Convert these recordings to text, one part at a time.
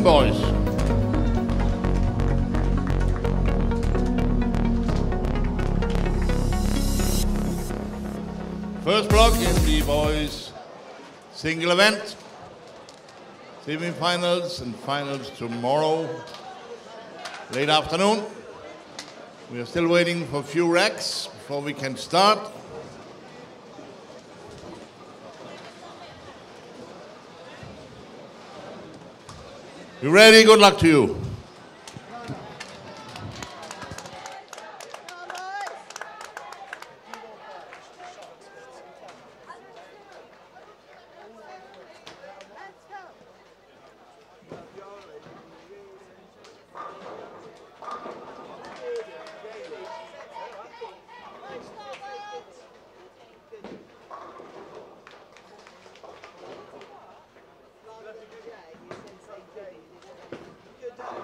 them, boys. First block in the boys single event. Semi-finals and finals tomorrow, late afternoon. We are still waiting for a few racks before we can start. You ready? Good luck to you. Good day.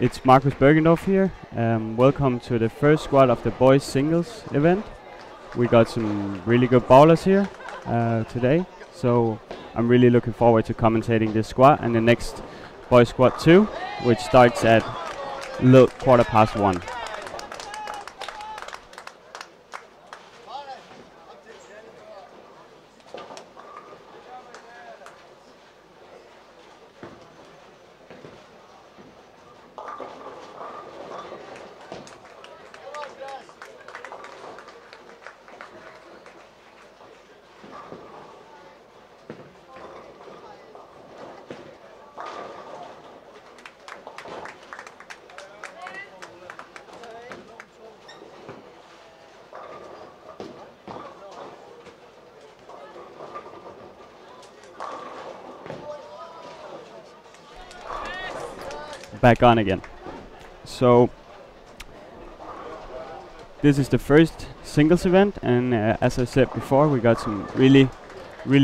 It's Marcus Bergendorf here. Welcome to the first squad of the boys singles event. We got some really good ballers here today, so I'm really looking forward to commentating this squad and the next boys squad 2, which starts at 1:15. Back on again. So this is the first singles event, and as I said before, we got some really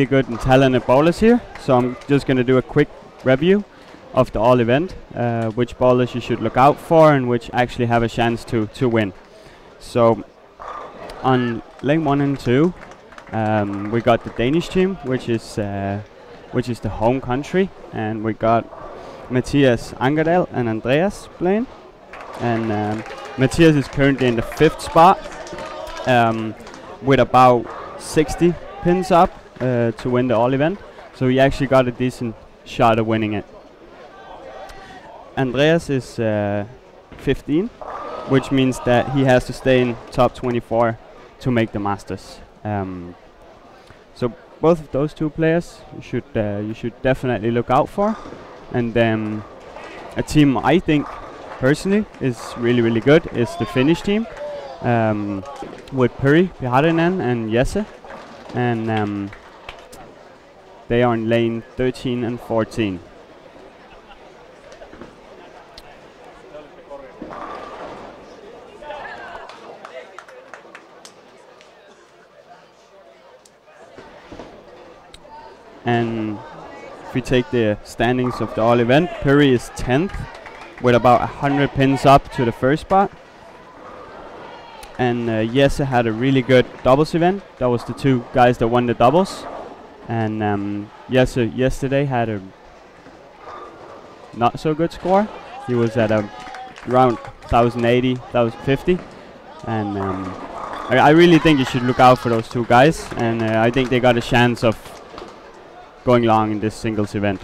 good and talented bowlers here. So I'm just going to do a quick review of the all event, which bowlers you should look out for and which actually have a chance to win. So on lane 1 and 2, we got the Danish team, which is the home country, and we got Mathias Angerdal and Andreas playing, and Mathias is currently in the 5th spot with about 60 pins up to win the all event, so he actually got a decent shot of winning it. Andreas is 15, which means that he has to stay in top 24 to make the Masters. So both of those two players you should definitely look out for. And a team I think personally is really good is the Finnish team, with Puri Piharinen and Jesse, and they are in lane 13 and 14. And we take the standings of the all event, Puri is 10th with about 100 pins up to the 1st spot, and Jesse had a really good doubles event. That was the 2 guys that won the doubles, and Jesse yesterday had a not so good score. He was at around 1080, 1050, and I really think you should look out for those 2 guys, and I think they got a chance of going long in this singles event.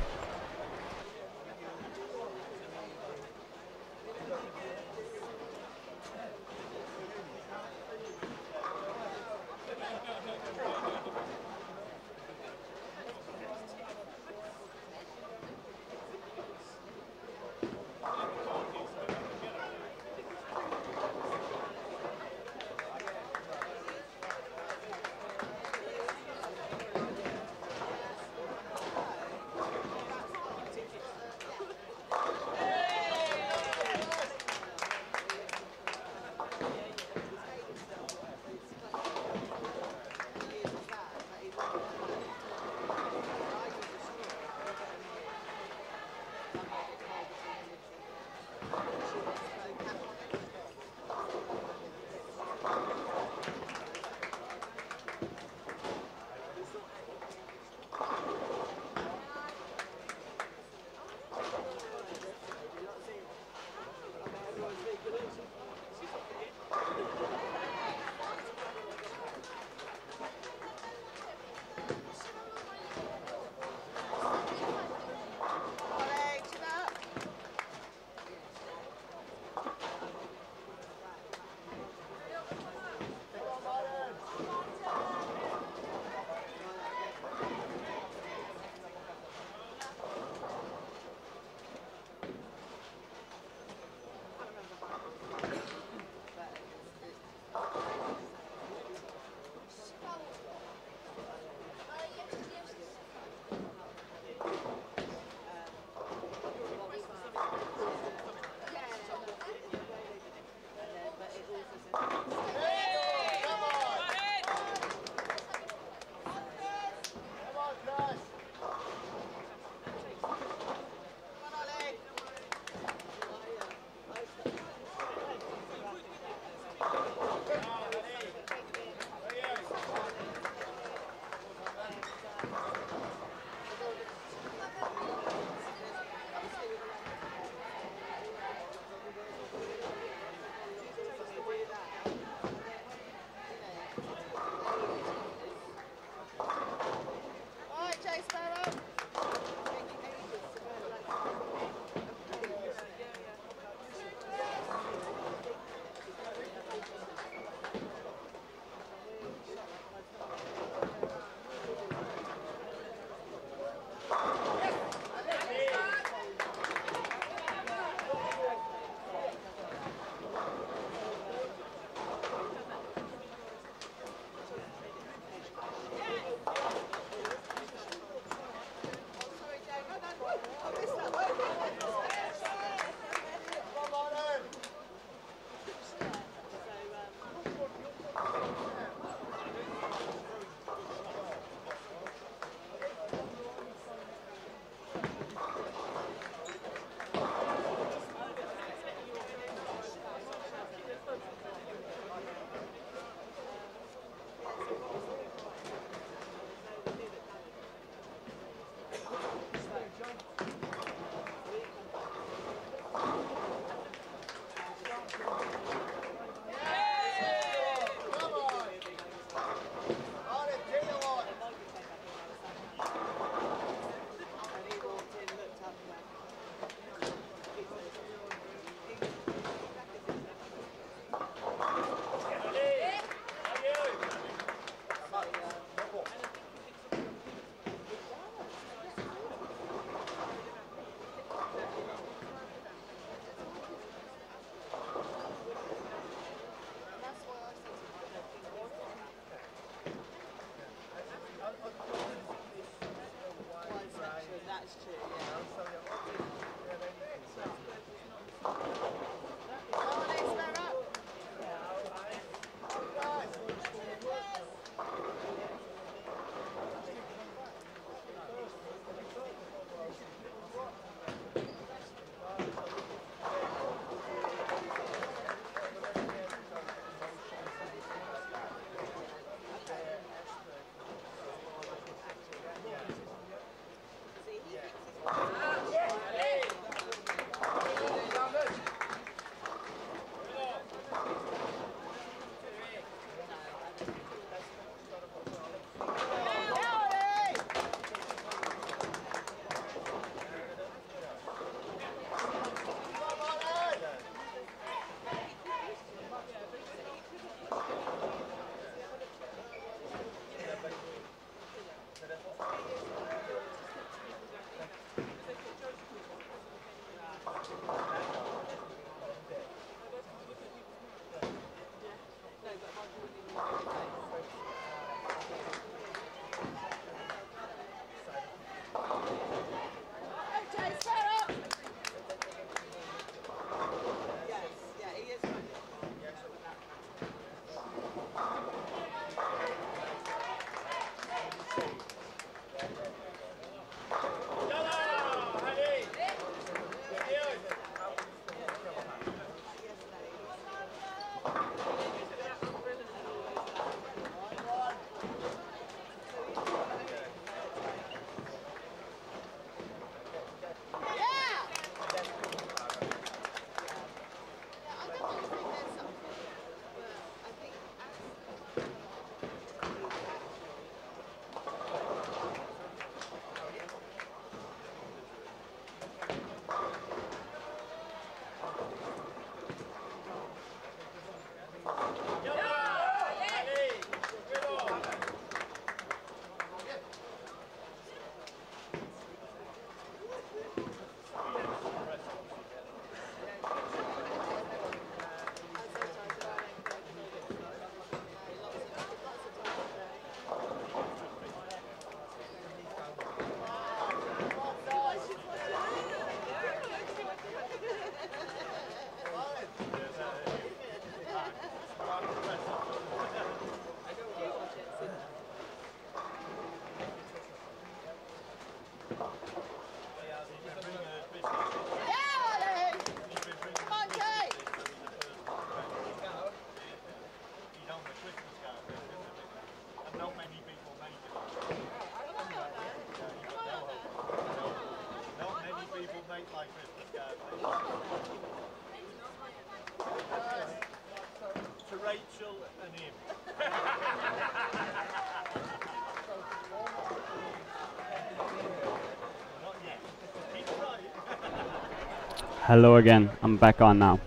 Hello again, I'm back on now.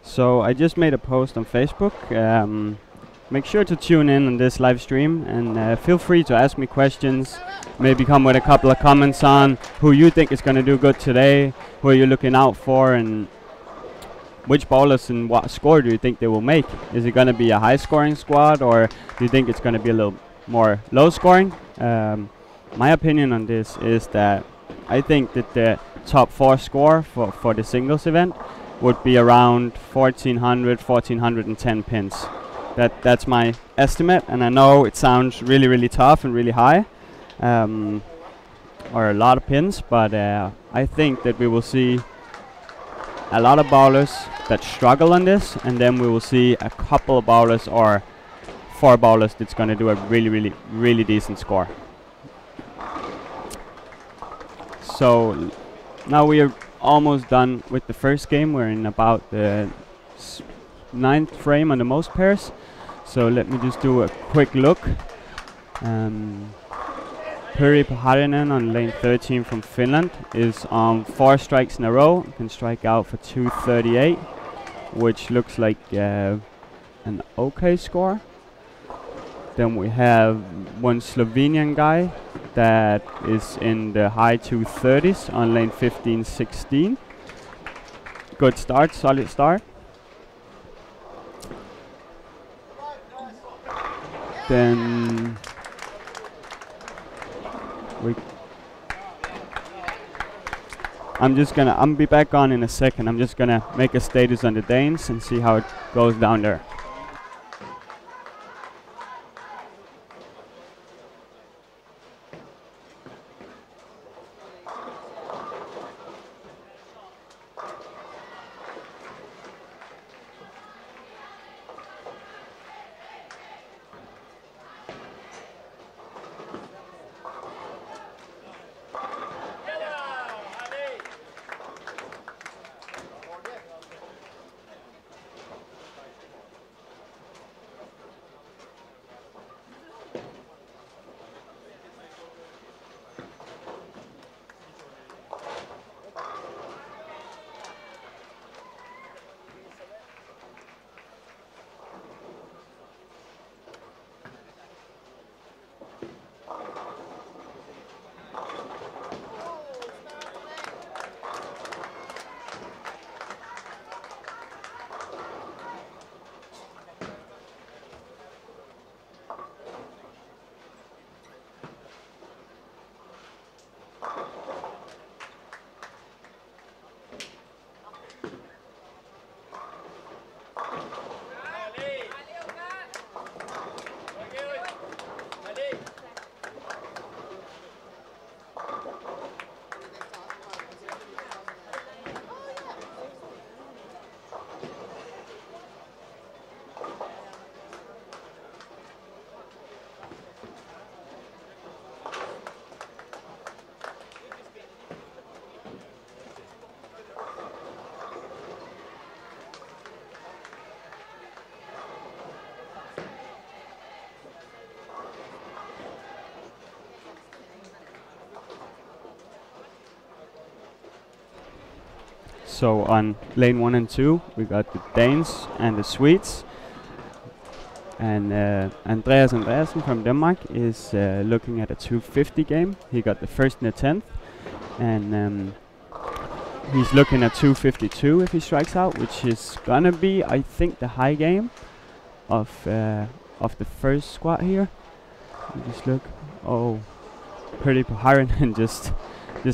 So I just made a post on Facebook. Make sure to tune in on this live stream and feel free to ask me questions. Maybe come with a couple of comments on who you think is going to do good today, who are you looking out for, and which bowlers and what score do you think they will make? Is it going to be a high scoring squad, or do you think it's going to be a little more low scoring? My opinion on this is that I think that the top 4 score for the singles event would be around 1410 pins. That's my estimate, and I know it sounds really tough and really high, or a lot of pins, but I think that we will see a lot of bowlers that struggle on this, and then we will see a couple of bowlers or 4 bowlers that's going to do a really decent score. So now we are almost done with the first game. We're in about the 9th frame on the most pairs. So let me just do a quick look. Puri Paharinen on lane 13 from Finland is on 4 strikes in a row. Can strike out for 238, which looks like an okay score. Then we have one Slovenian guy that is in the high 230s on lane 15-16. Good start, solid start. Then I'm be back on in a second. I'm just gonna make a status on the Danes and see how it goes down there. So on lane 1 and 2, we got the Danes and the Swedes. And Andreas Andreasen from Denmark is looking at a 250 game. He got the first and the 10th. And he's looking at 252 if he strikes out, which is gonna be, I think, the high game of the first squad here. Just look. Oh, pretty Paharinen just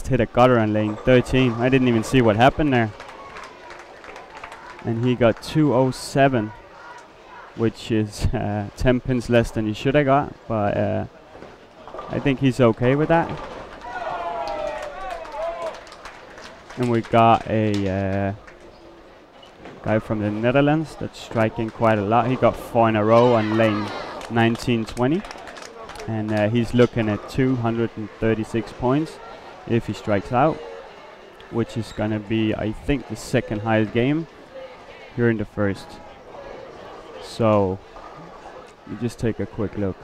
hit a gutter on lane 13. I didn't even see what happened there. And he got 207, which is 10 pins less than he should have got, but I think he's okay with that. And we got a guy from the Netherlands that's striking quite a lot. He got 4 in a row on lane 19-20, and he's looking at 236 points if he strikes out. which is going to be, I think, the second highest game here in the first. So you just take a quick look.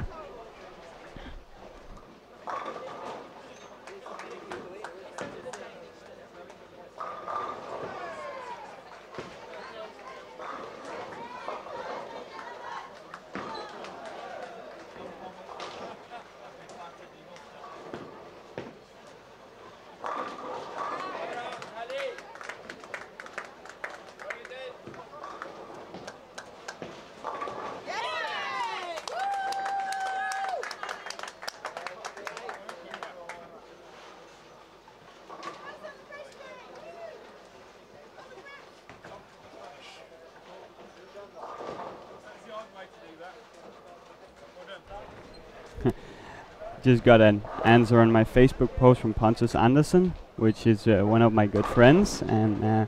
Just got an answer on my Facebook post from Pontus Anderson, which is one of my good friends, and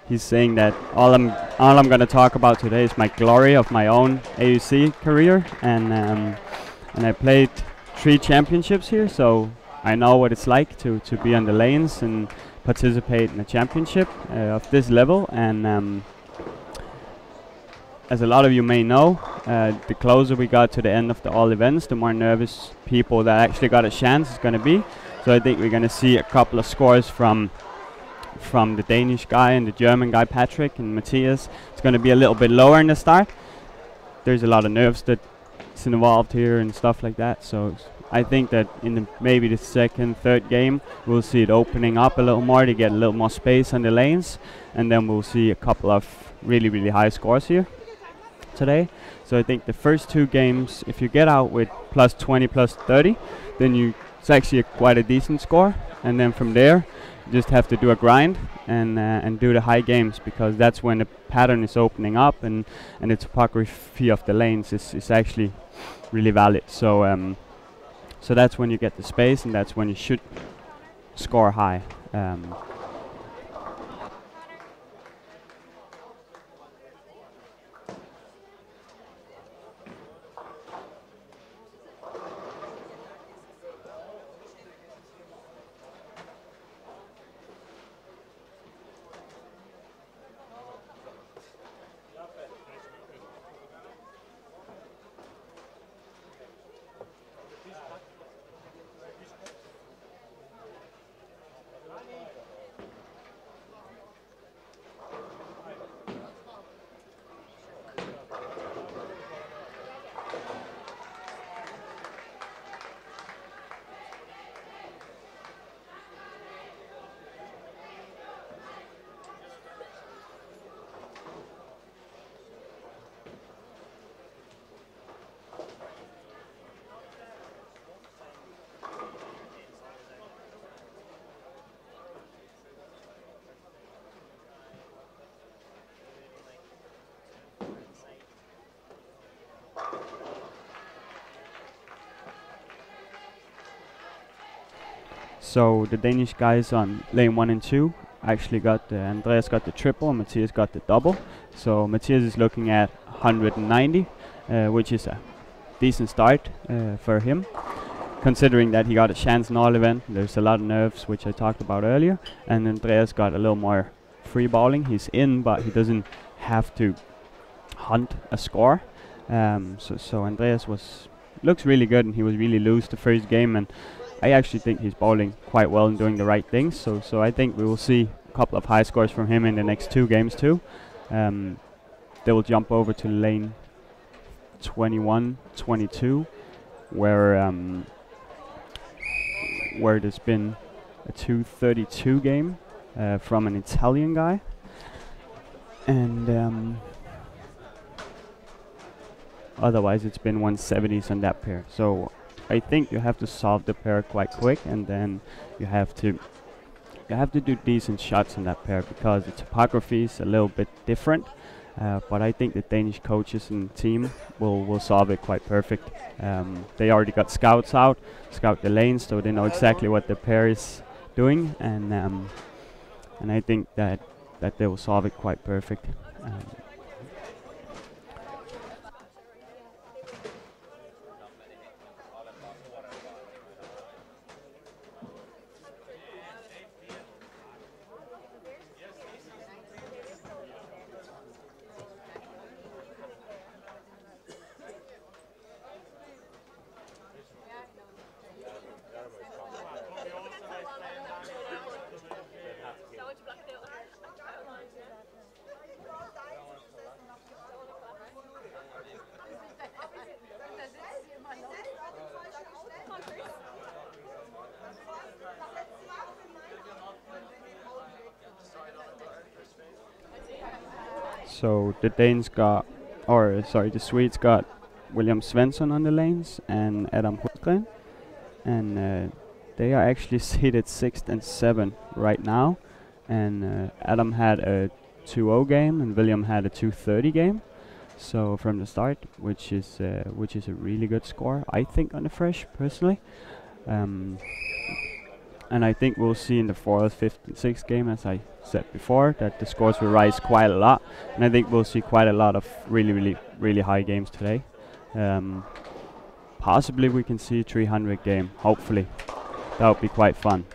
he's saying that all I'm going to talk about today is my glory of my own AUC career, and I played 3 championships here, so I know what it's like to be on the lanes and participate in a championship of this level. And as a lot of you may know, the closer we got to the end of the all events, the more nervous people that actually got a chance is going to be. So I think we're going to see a couple of scores from the Danish guy and the German guy Patrick and Matthias. It's going to be a little bit lower in the start. There's a lot of nerves that's involved here and stuff like that. So I think that in maybe the second, third game, we'll see it opening up a little more to get a little more space on the lanes, and then we'll see a couple of really, really high scores here today. So I think the first 2 games, if you get out with plus 20, plus 30, then it's actually quite a decent score. And then from there, you just have to do a grind and do the high games, because that's when the pattern is opening up and the topography of the lanes is actually really valid. So so that's when you get the space, and that's when you should score high. So the Danish guys on lane 1 and 2 actually got Andreas got the triple, and Matthias got the double. So Matthias is looking at 190, which is a decent start for him, considering that he got a chance in all event. There's a lot of nerves, which I talked about earlier, and Andreas got a little more free balling. He's in, but he doesn't have to hunt a score. So Andreas looks really good, and he was really loose the first game, and I actually think he's bowling quite well and doing the right things. So I think we will see a couple of high scores from him in the next 2 games too. They will jump over to lane 21, 22, where there's been a 232 game from an Italian guy, and otherwise it's been 170s on that pair. So I think you have to solve the pair quite quick, and then you have to do decent shots in that pair, because the topography is a little bit different. But I think the Danish coaches and team will solve it quite perfect. They already got scouts out, scout the lanes, so they know exactly what the pair is doing, and I think that they will solve it quite perfect. So the the Swedes got William Svensson on the lanes and Adam Hultgren, and they are actually seated 6th and 7th right now. And Adam had a 2-0 game and William had a 2:30 game. So from the start, which is a really good score, I think, on the fresh personally. And I think we'll see in the 4th, 5th, and 6th game, as I said before, that the scores will rise quite a lot. And I think we'll see quite a lot of really high games today. Possibly we can see 300 game. Hopefully, that would be quite fun.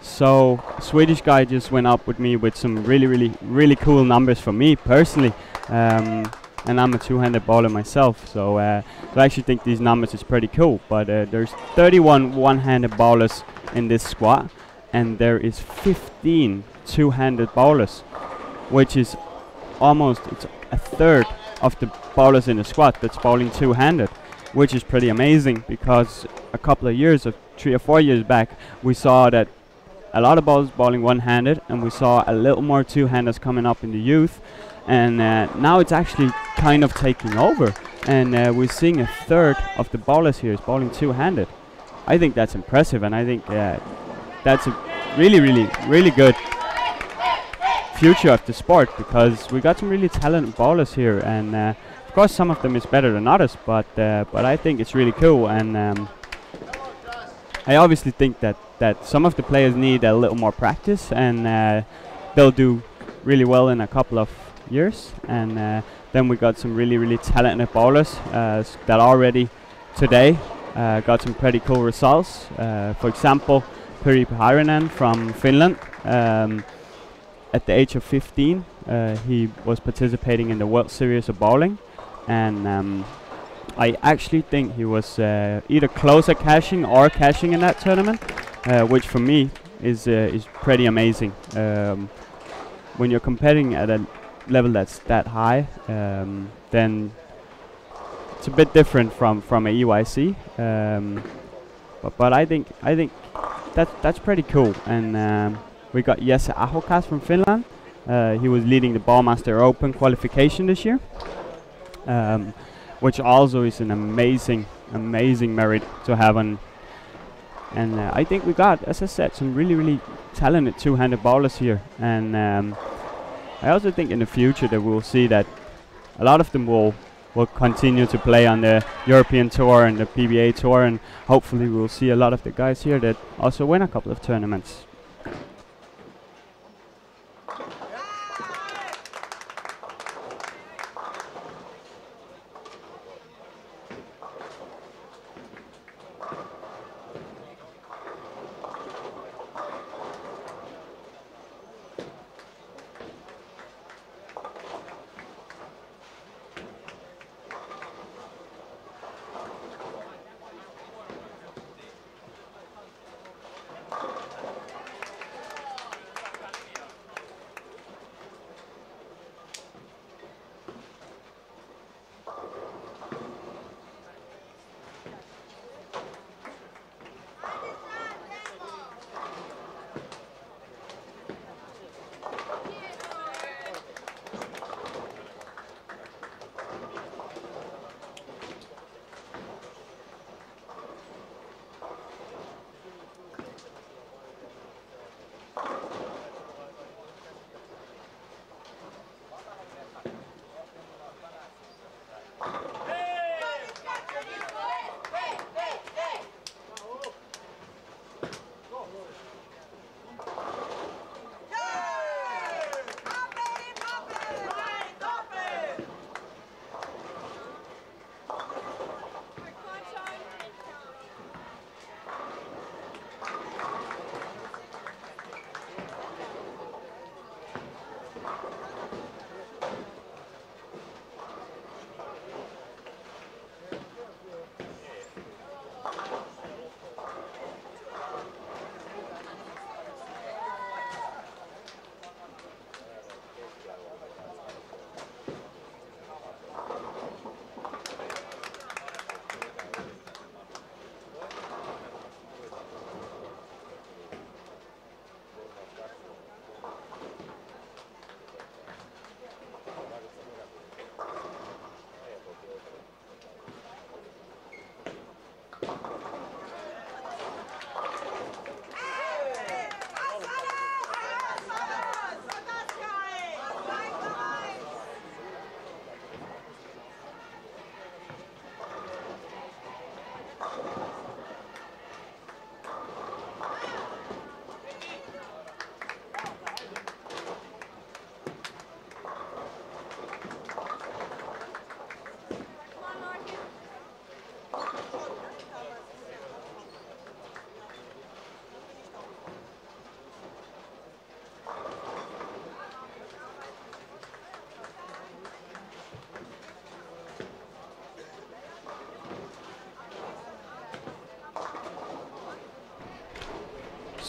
So Swedish guy just went up with me with some really cool numbers for me personally, and I'm a two-handed bowler myself, so I actually think these numbers is pretty cool. But there's 31 one-handed bowlers in this squad, and there is 15 two-handed bowlers, which is it's a third of the bowlers in the squad that's bowling two-handed, which is pretty amazing, because a couple of years, 3 or 4 years back, we saw that a lot of bowlers bowling one-handed, and we saw a little more two-handers coming up in the youth, and now it's actually kind of taking over, and we're seeing a third of the bowlers here is bowling two-handed. I think that's impressive, and I think that's a really good future of the sport, because we got some really talented bowlers here, and of course some of them is better than others, but I think it's really cool, and I obviously think that some of the players need a little more practice, and they'll do really well in a couple of years, and then we got some really talented bowlers that already today got some pretty cool results. For example, Piri Paharainen from Finland, at the age of 15 he was participating in the World Series of Bowling, and I actually think he was either close at cashing or cashing in that tournament, which for me is pretty amazing. When you're competing at a level that's that high, then it's a bit different from a EYC. But I think that's pretty cool. And we got Jesse Ahokas from Finland. He was leading the Ballmaster Open qualification this year, which also is an amazing merit to have on. And I think we got, as I said, some really talented two-handed bowlers here, and I also think in the future that we'll see that a lot of them will continue to play on the European Tour and the PBA Tour, and hopefully we'll see a lot of the guys here that also win a couple of tournaments.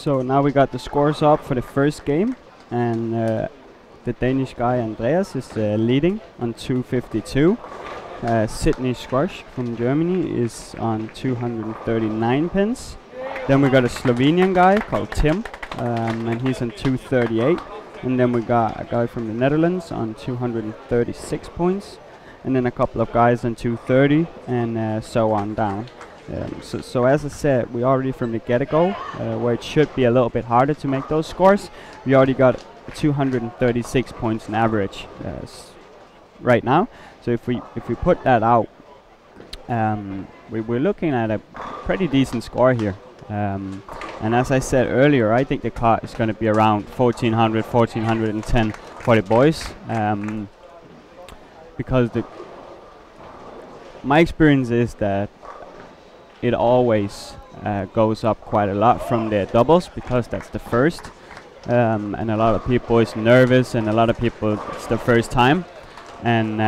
So now we got the scores up for the first game, and the Danish guy Andreas is leading on 252. Sydney Squash from Germany is on 239 pins. Then we got a Slovenian guy called Tim, and he's on 238. And then we got a guy from the Netherlands on 236 points. And then a couple of guys on 230, and so on down. So as I said, we already from the get-go, where it should be a little bit harder to make those scores, we already got 236 points in average right now. So if we put that out, we're looking at a pretty decent score here. And as I said earlier, I think the cut is going to be around 1400, 1410 for the boys, because my experience is that it always goes up quite a lot from the doubles, because that's the first, and a lot of people is nervous, and a lot of people it's the first time, and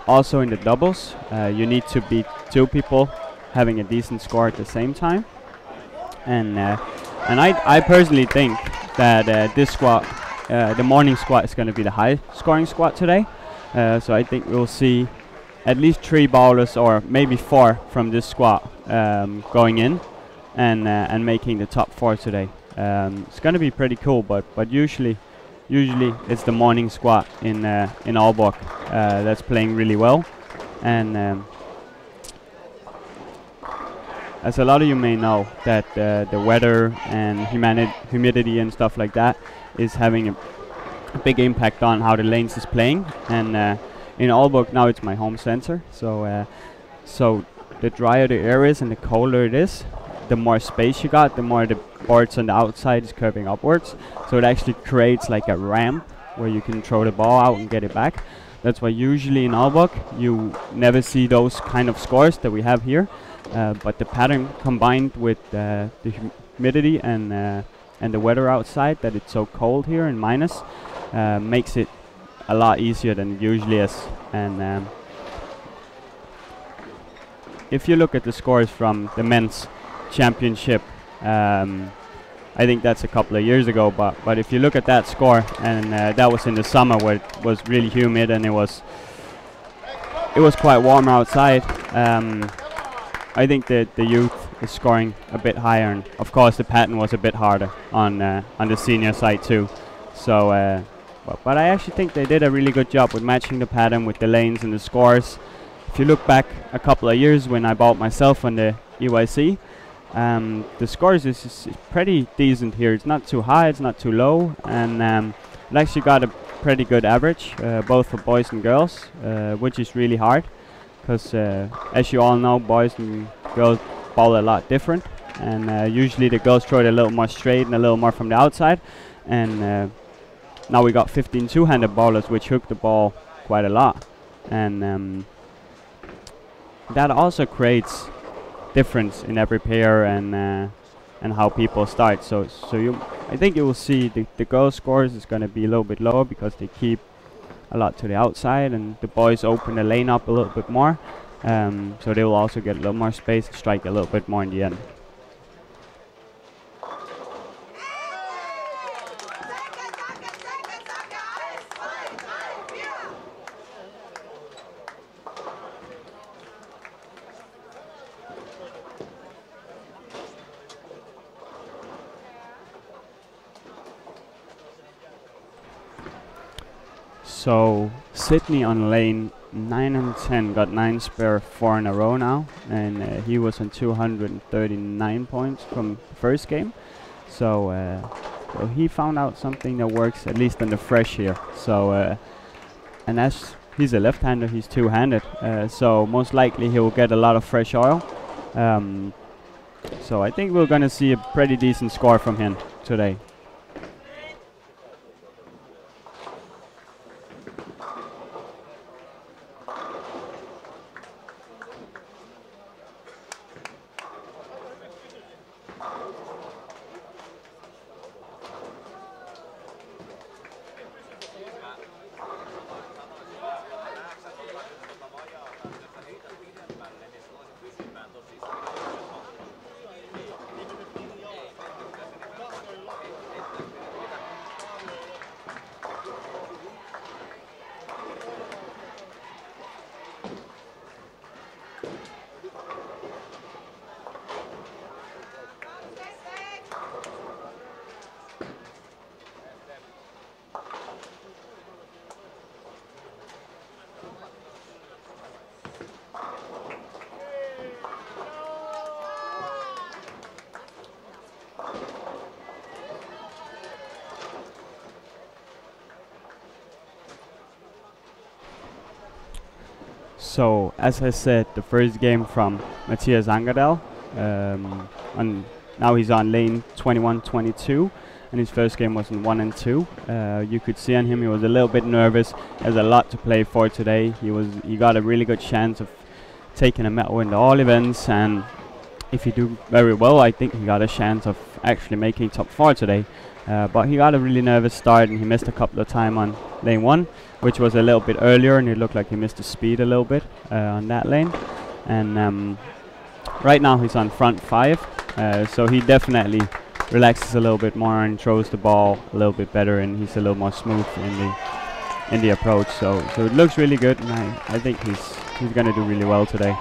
also in the doubles you need to beat two people having a decent score at the same time, and I personally think that this squad, the morning squad, is going to be the high scoring squad today, so I think we'll see at least 3 bowlers or maybe 4 from this squad going in and making the top 4 today. It's going to be pretty cool, but usually it's the morning squad in Aalborg that's playing really well, and as a lot of you may know, that the weather and humidity and stuff like that is having a big impact on how the lanes is playing, and in Aalborg now it's my home center, so the drier the air is and the colder it is, the more space you got, the more the boards on the outside is curving upwards, so it actually creates like a ramp where you can throw the ball out and get it back. That's why usually in Aalborg you never see those kind of scores that we have here, but the pattern combined with the humidity and the weather outside, that it's so cold here and minus, makes it a lot easier than it usually is. And if you look at the scores from the men's championship, I think that's a couple of years ago, but if you look at that score, and that was in the summer where it was really humid and it was quite warm outside, I think that the youth is scoring a bit higher, and of course the pattern was a bit harder on the senior side too. So but I actually think they did a really good job with matching the pattern with the lanes and the scores. If you look back a couple of years when I bought myself on the EYC, the scores is pretty decent here. It's not too high, it's not too low, and it actually got a pretty good average, both for boys and girls, which is really hard, because as you all know, boys and girls bowl a lot different, and usually the girls throw it a little more straight and a little more from the outside, and now we got 15 two-handed bowlers, which hook the ball quite a lot, and that also creates difference in every pair and how people start. So I think you will see the girls' scores is going to be a little bit lower because they keep a lot to the outside, and the boys open the lane up a little bit more, so they will also get a little more space to strike a little bit more in the end. So Sydney on lane 9 and 10 got 9 spare 4 in a row now, and he was on 239 points from the first game. So he found out something that works, at least on the fresh here. So and as he's a left-hander, he's two-handed, so most likely he will get a lot of fresh oil. So I think we're gonna see a pretty decent score from him today. So as I said, the first game from Matthias Angerdal, now he's on lane 21-22, and his first game was in 1 and 2. You could see on him he was a little bit nervous. There's a lot to play for today. He got a really good chance of taking a medal in all events, and if he do very well, I think he got a chance of actually making top 4 today. But he got a really nervous start, and he missed a couple of time on lane 1, which was a little bit earlier, and it looked like he missed the speed a little bit on that lane. And right now he's on front 5, so he definitely relaxes a little bit more and throws the ball a little bit better, and he's a little more smooth in the approach. So it looks really good, and I think he's gonna do really well today.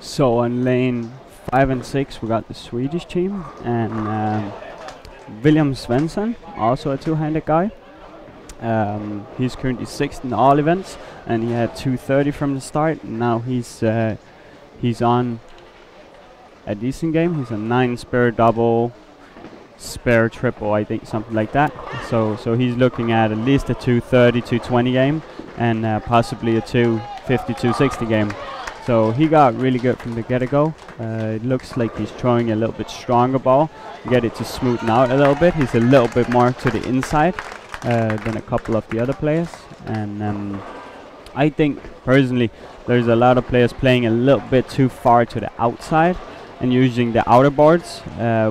So on lane 5 and 6 we got the Swedish team, and William Svensson, also a two-handed guy. He's currently 6th in all events, and he had 230 from the start. Now he's on a decent game. He's a 9 spare double, spare triple, I think, something like that. So he's looking at least a 230, 220 game, and possibly a 250, 260 game. So he got really good from the get-go. It looks like he's throwing a little bit stronger ball, get it to smoothen out a little bit. He's a little bit more to the inside than a couple of the other players. And I think personally there's a lot of players playing a little bit too far to the outside and using the outer boards,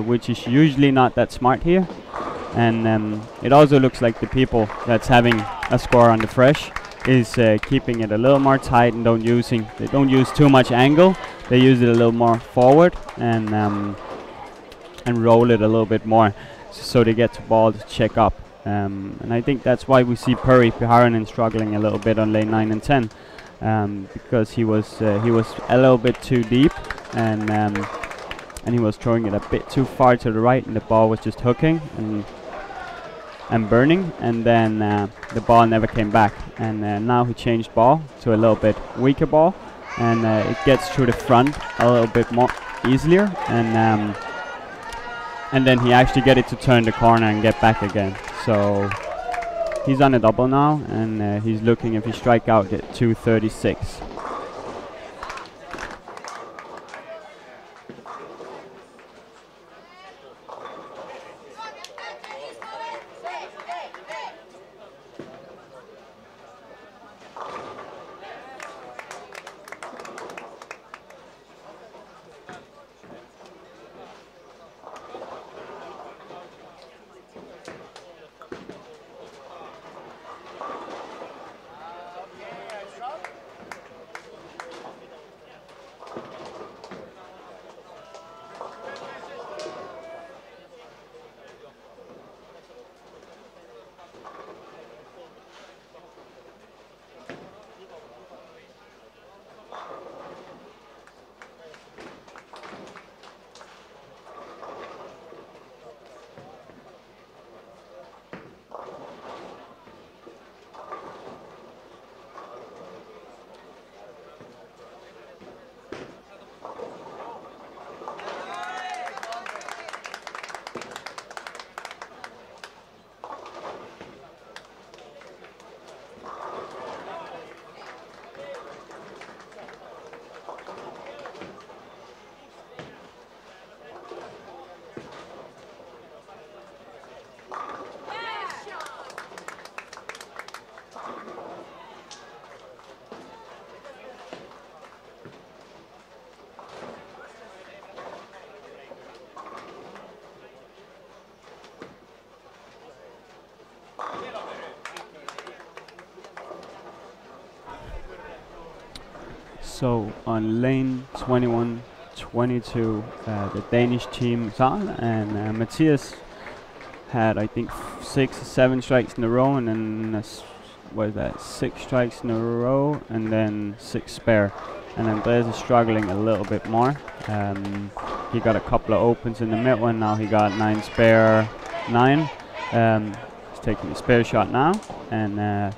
which is usually not that smart here. And it also looks like the people that's having a score on the fresh is keeping it a little more tight and they don't use too much angle. They use it a little more forward and roll it a little bit more, so they get the ball to check up. And I think that's why we see Puri Piharonen struggling a little bit on lane 9 and 10, because he was a little bit too deep, and he was throwing it a bit too far to the right, and the ball was just hooking and burning, and then the ball never came back. And now he changed ball to a little bit weaker ball, and it gets through the front a little bit more easier, and then he actually get it to turn the corner and get back again. So he's on a double now, and he's looking if he strike out at 236. So on lane 21-22, the Danish team is on, and Matthias had, I think, 6 or 7 strikes in a row, and then what is that? 6 strikes in a row, and then 6 spare. And Andreas is struggling a little bit more. He got a couple of opens in the middle, and now he got 9 spare 9. He's taking the spare shot now, and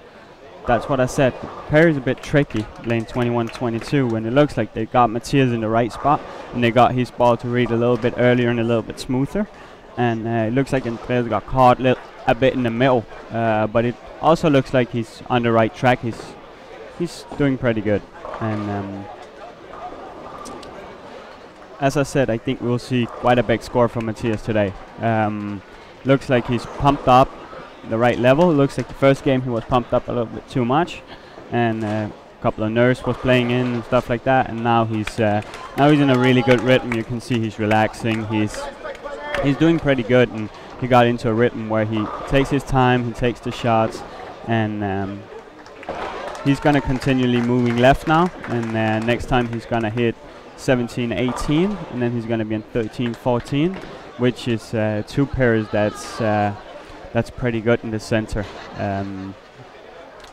that's what I said. The pair is a bit tricky, lane 21-22, when it looks like they got Matthias in the right spot, and they got his ball to read a little bit earlier and a little bit smoother. And it looks like Andreas got caught a bit in the middle, but it also looks like he's on the right track. He's doing pretty good. And as I said, I think we'll see quite a big score from Matthias today. Looks like he's pumped up the right level. It looks like the first game he was pumped up a little bit too much, and a couple of nerves was playing in and stuff like that. And now he's in a really good rhythm. You can see he's relaxing. He's doing pretty good, and he got into a rhythm where he takes his time, he takes the shots, and he's gonna continually moving left now. And next time he's gonna hit 17-18, and then he's gonna be in 13-14, which is 2 pairs that's pretty good in the center.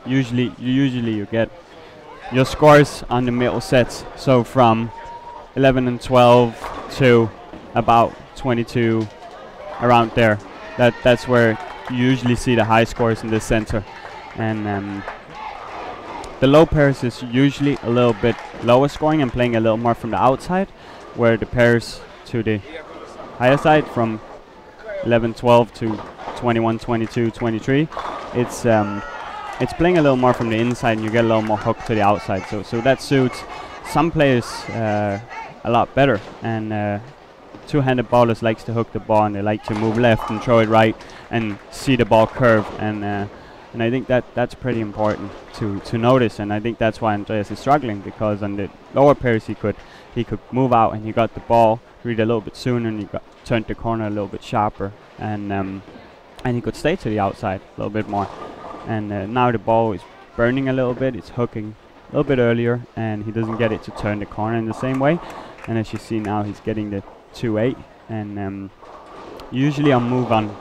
Usually you get your scores on the middle sets, so from 11 and 12 to about 22, around there. That's where you usually see the high scores in the center. And the low pairs is usually a little bit lower scoring and playing a little more from the outside, where the pairs to the higher side from 11-12 to 21-22, 23, it's playing a little more from the inside, and you get a little more hook to the outside. So that suits some players a lot better, and two-handed bowlers likes to hook the ball, and they like to move left and throw it right and see the ball curve, and I think that's pretty important to notice, and I think that's why Andreas is struggling, because on the lower pairs he could move out and he got the ball read a little bit sooner, and he turned the corner a little bit sharper, and he could stay to the outside a little bit more. And now the ball is burning a little bit, it's hooking a little bit earlier, and he doesn't get it to turn the corner in the same way. And as you see now, he's getting the 2-8, and usually I'll move on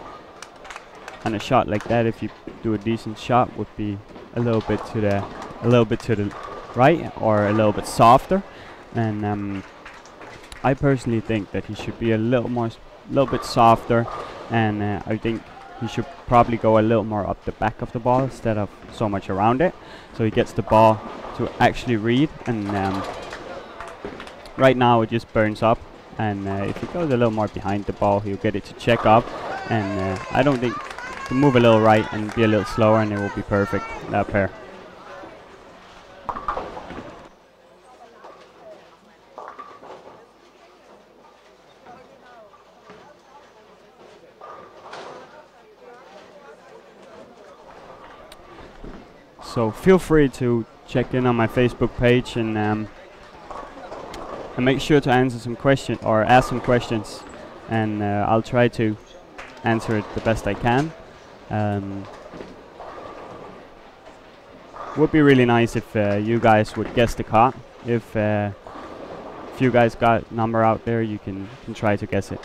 a shot like that. If you do a decent shot, would be a little bit to the right or a little bit softer, and I personally think that he should be a little bit softer, and I think he should probably go a little more up the back of the ball instead of so much around it, so he gets the ball to actually read. And right now it just burns up, and if he goes a little more behind the ball, he'll get it to check up, and I don't think to move a little right and be a little slower, and it will be perfect, that pair. So feel free to check in on my Facebook page, and make sure to answer some questions or ask some questions, and I'll try to answer it the best I can. Would be really nice if you guys would guess the card. If you guys got number out there, you can try to guess it.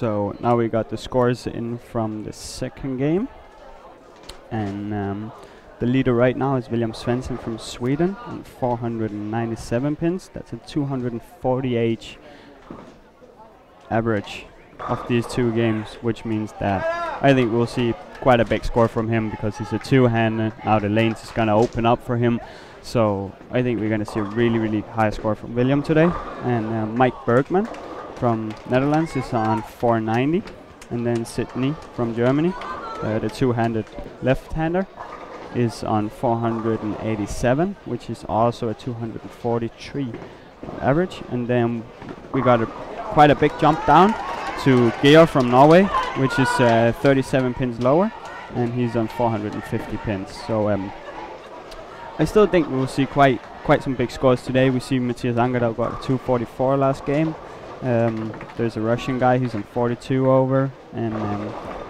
So now we got the scores in from the second game, and the leader right now is William Svensson from Sweden on 497 pins. That's a 248 average of these two games, which means that I think we'll see quite a big score from him because he's a two-hander. Now the lanes is gonna open up for him, so I think we're gonna see a really high score from William today. And Mike Bergman from Netherlands is on 490, and then Sydney from Germany, the two-handed left-hander, is on 487, which is also a 243 average. And then we got quite a big jump down to Georg from Norway, which is 37 pins lower, and he's on 450 pins. So I still think we'll see quite some big scores today. We see Matthias Angerdahl got a 244 last game. There's a Russian guy, he's on 42 over, and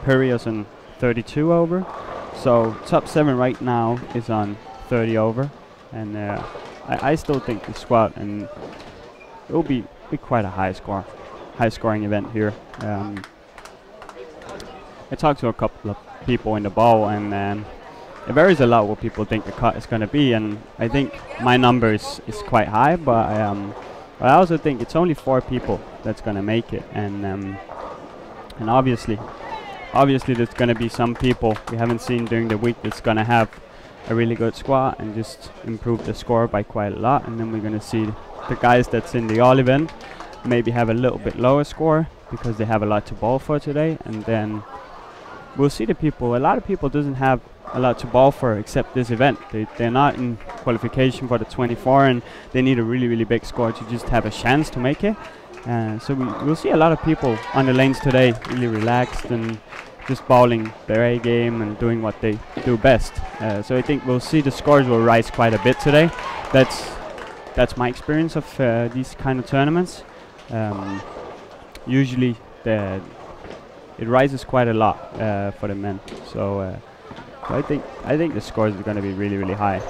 Perry is on 32 over. So top 7 right now is on 30 over, and I still think the squad, and it will be quite a high scoring event here. I talked to a couple of people in the bowl, and it varies a lot what people think the cut is going to be, and I think my number is quite high, but I also think it's only 4 people that's going to make it, and obviously there's going to be some people we haven't seen during the week that's going to have a really good squad and just improve the score by quite a lot, and then we're going to see the guys that's in the all event maybe have a little bit lower score because they have a lot to bowl for today, and then we'll see the people. A lot of people doesn't have a lot to bowl for except this event. They're not in qualification for the 24, and they need a really big score to just have a chance to make it. So we'll see a lot of people on the lanes today really relaxed and just bowling their A game and doing what they do best. So I think we'll see the scores will rise quite a bit today. That's my experience of these kind of tournaments. Usually it rises quite a lot for the men. So I think the scores are going to be really high.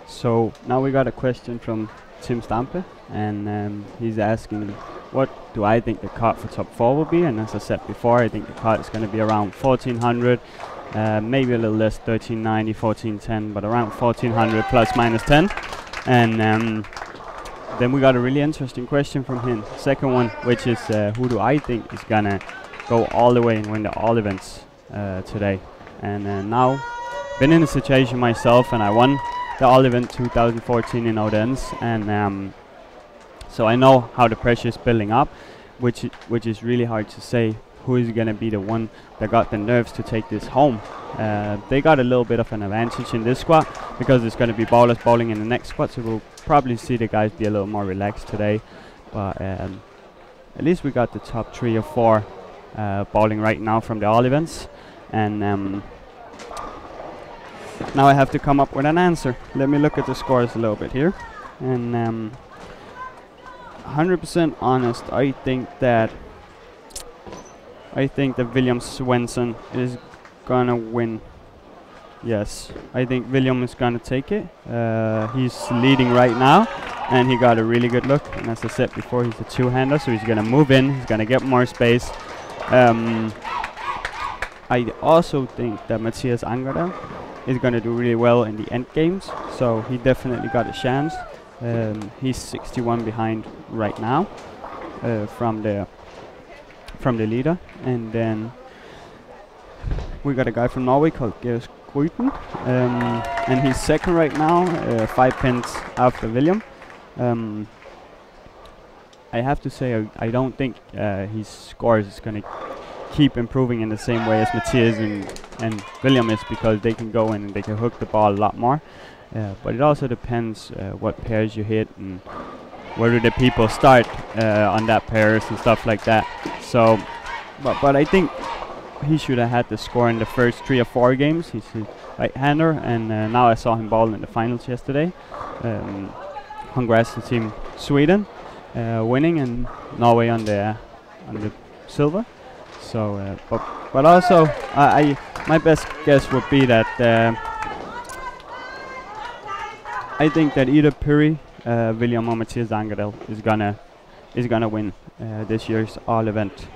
So now we got a question from Tim Stampe, and he's asking what do I think the cut for top 4 will be, and as I said before, I think the cut is going to be around 1400, maybe a little less, 1390, 1410, but around 1400 plus minus 10. And then we got a really interesting question from him, second one, which is who do I think is going to go all the way and win the all events today. And now, been in a situation myself, and I won the all event 2014 in Odense, and so I know how the pressure is building up, which is really hard to say who is going to be the one that got the nerves to take this home. They got a little bit of an advantage in this squad because there's going to be bowlers bowling in the next squad, so we'll probably see the guys be a little more relaxed today. But at least we got the top 3 or 4 bowling right now from the all events, and now I have to come up with an answer. Let me look at the scores a little bit here, and 100% honest, I think that William Svensson is gonna win. Yes, I think William is gonna take it. He's leading right now, and he got a really good look, and as I said before, he's a two-hander, so he's gonna move in, he's gonna get more space. I also think that Matthias Angerdahl is going to do really well in the end games, so he definitely got a chance. He's 61 behind right now from the leader, and then we got a guy from Norway called Gruyten, and he's second right now, 5 pins after William. I have to say I don't think his scores is going to keep improving in the same way as Matthias and William is, because they can go in and they can hook the ball a lot more. But it also depends what pairs you hit and where do the people start on that pairs and stuff like that. So, but I think he should have had the score in the first 3 or 4 games. He's a right-hander, and now I saw him ball in the finals yesterday. Congrats to Team Sweden winning, and Norway on the silver. So, but also my best guess would be that I think that either Puri, William or Matthias Angeredal is gonna win this year's all event.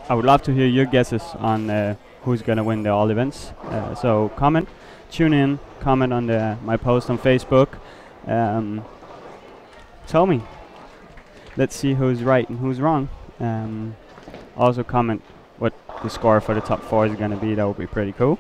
I would love to hear your guesses on who's gonna win the all events. So tune in, comment on my post on Facebook. Tell me. Let's see who's right and who's wrong. Also comment what the score for the top 4 is gonna be. That would be pretty cool.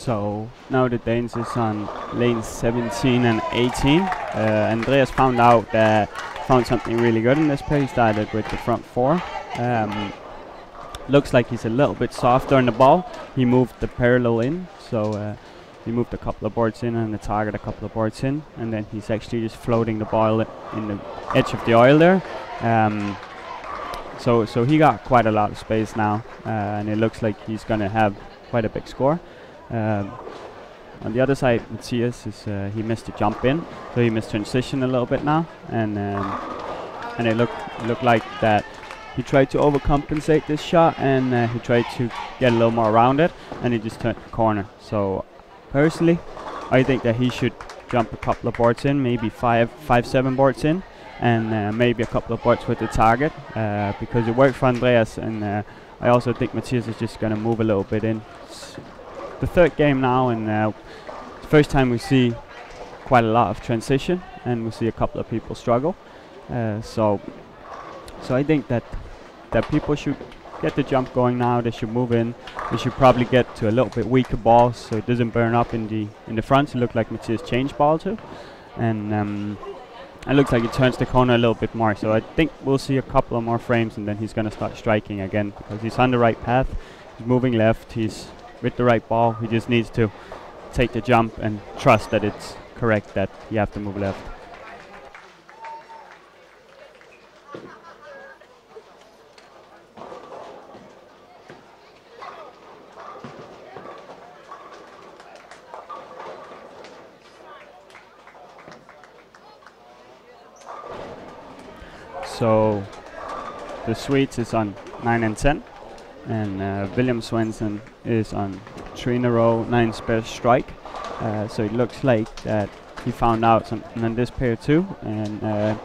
So now the Danes is on lane 17 and 18. Andreas found something really good in this pair. He started with the front 4. Looks like he's a little bit softer on the ball. He moved the parallel in, so he moved a couple of boards in and the target a couple of boards in, and then he's actually just floating the ball in the edge of the oil there. So he got quite a lot of space now, and it looks like he's gonna have quite a big score. On the other side, Matthias he missed a jump in, so he missed transition a little bit now, and it looked like that he tried to overcompensate this shot, and he tried to get a little more around it, and he just turned the corner. So personally, I think that he should jump a couple of boards in, maybe 5-7 boards in, and maybe a couple of boards with the target, because it worked for Andreas, and I also think Matthias is just going to move a little bit in. It's the 3rd game now, and first time we see quite a lot of transition, and we see a couple of people struggle. So I think that people should get the jump going now. They should move in. They should probably get to a little bit weaker balls so it doesn't burn up in the front. It looked like Matthias changed ball too. and it looks like he turns the corner a little bit more. So I think we'll see a couple of more frames, and then he's going to start striking again, because he's on the right path. He's moving left. He's with the right ball. He just needs to take the jump and trust that it's correct, that you have to move left. So the Swedes is on 9 and 10, and William Svensson is on 3 in a row, 9 spare strike. So it looks like that he found out something on this pair too, and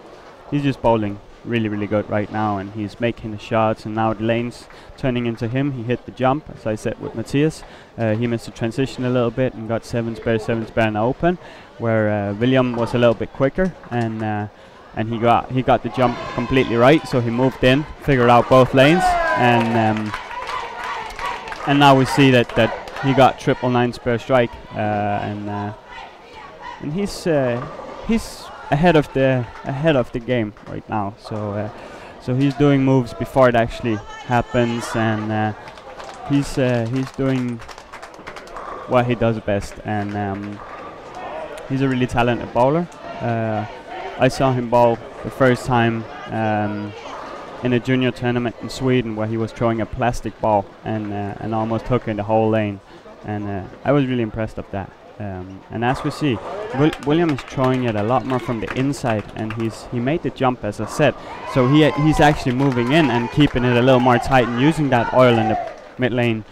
he's just bowling really good right now, and he's making the shots, and now the lane's turning into him. He hit the jump, as I said with Matthias. He missed the transition a little bit and got 7 spare in the open, where William was a little bit quicker, and he got the jump completely right. So he moved in, figured out both lanes, and now we see that he got 999 spare strike, and he's ahead of the game right now. So he's doing moves before it actually happens, and he's doing what he does best, and he's a really talented bowler. I saw him bowl the first time in a junior tournament in Sweden, where he was throwing a plastic ball and almost hooking the whole lane, and I was really impressed of that. And as we see, William is throwing it a lot more from the inside, and he made the jump, as I said. So he's actually moving in and keeping it a little more tight and using that oil in the mid lane.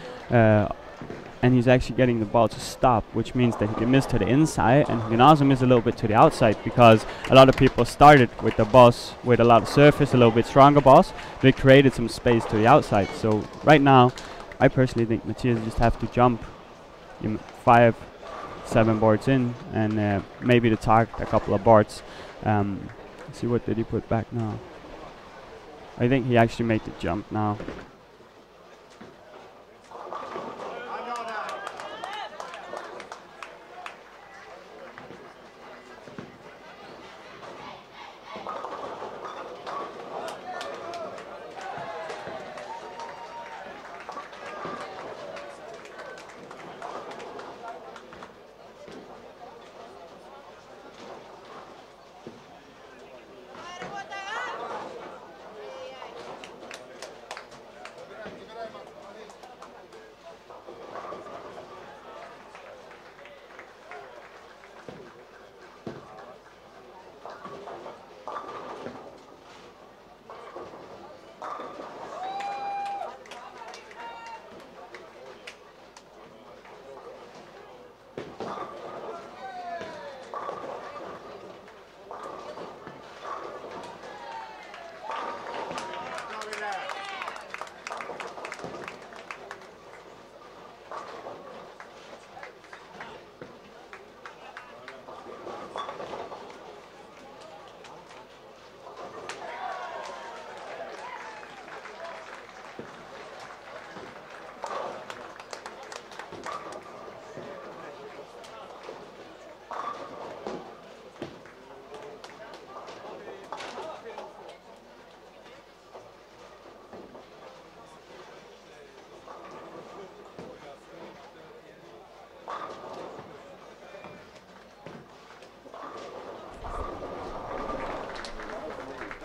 And he's actually getting the ball to stop, which means that he can miss to the inside, and he can also miss a little bit to the outside, because a lot of people started with the balls with a lot of surface, a little bit stronger balls, but it created some space to the outside. So right now, I personally think Matthias just have to jump 5-7 boards in, and maybe to target a couple of boards. See, what did he put back now? I think he actually made the jump now.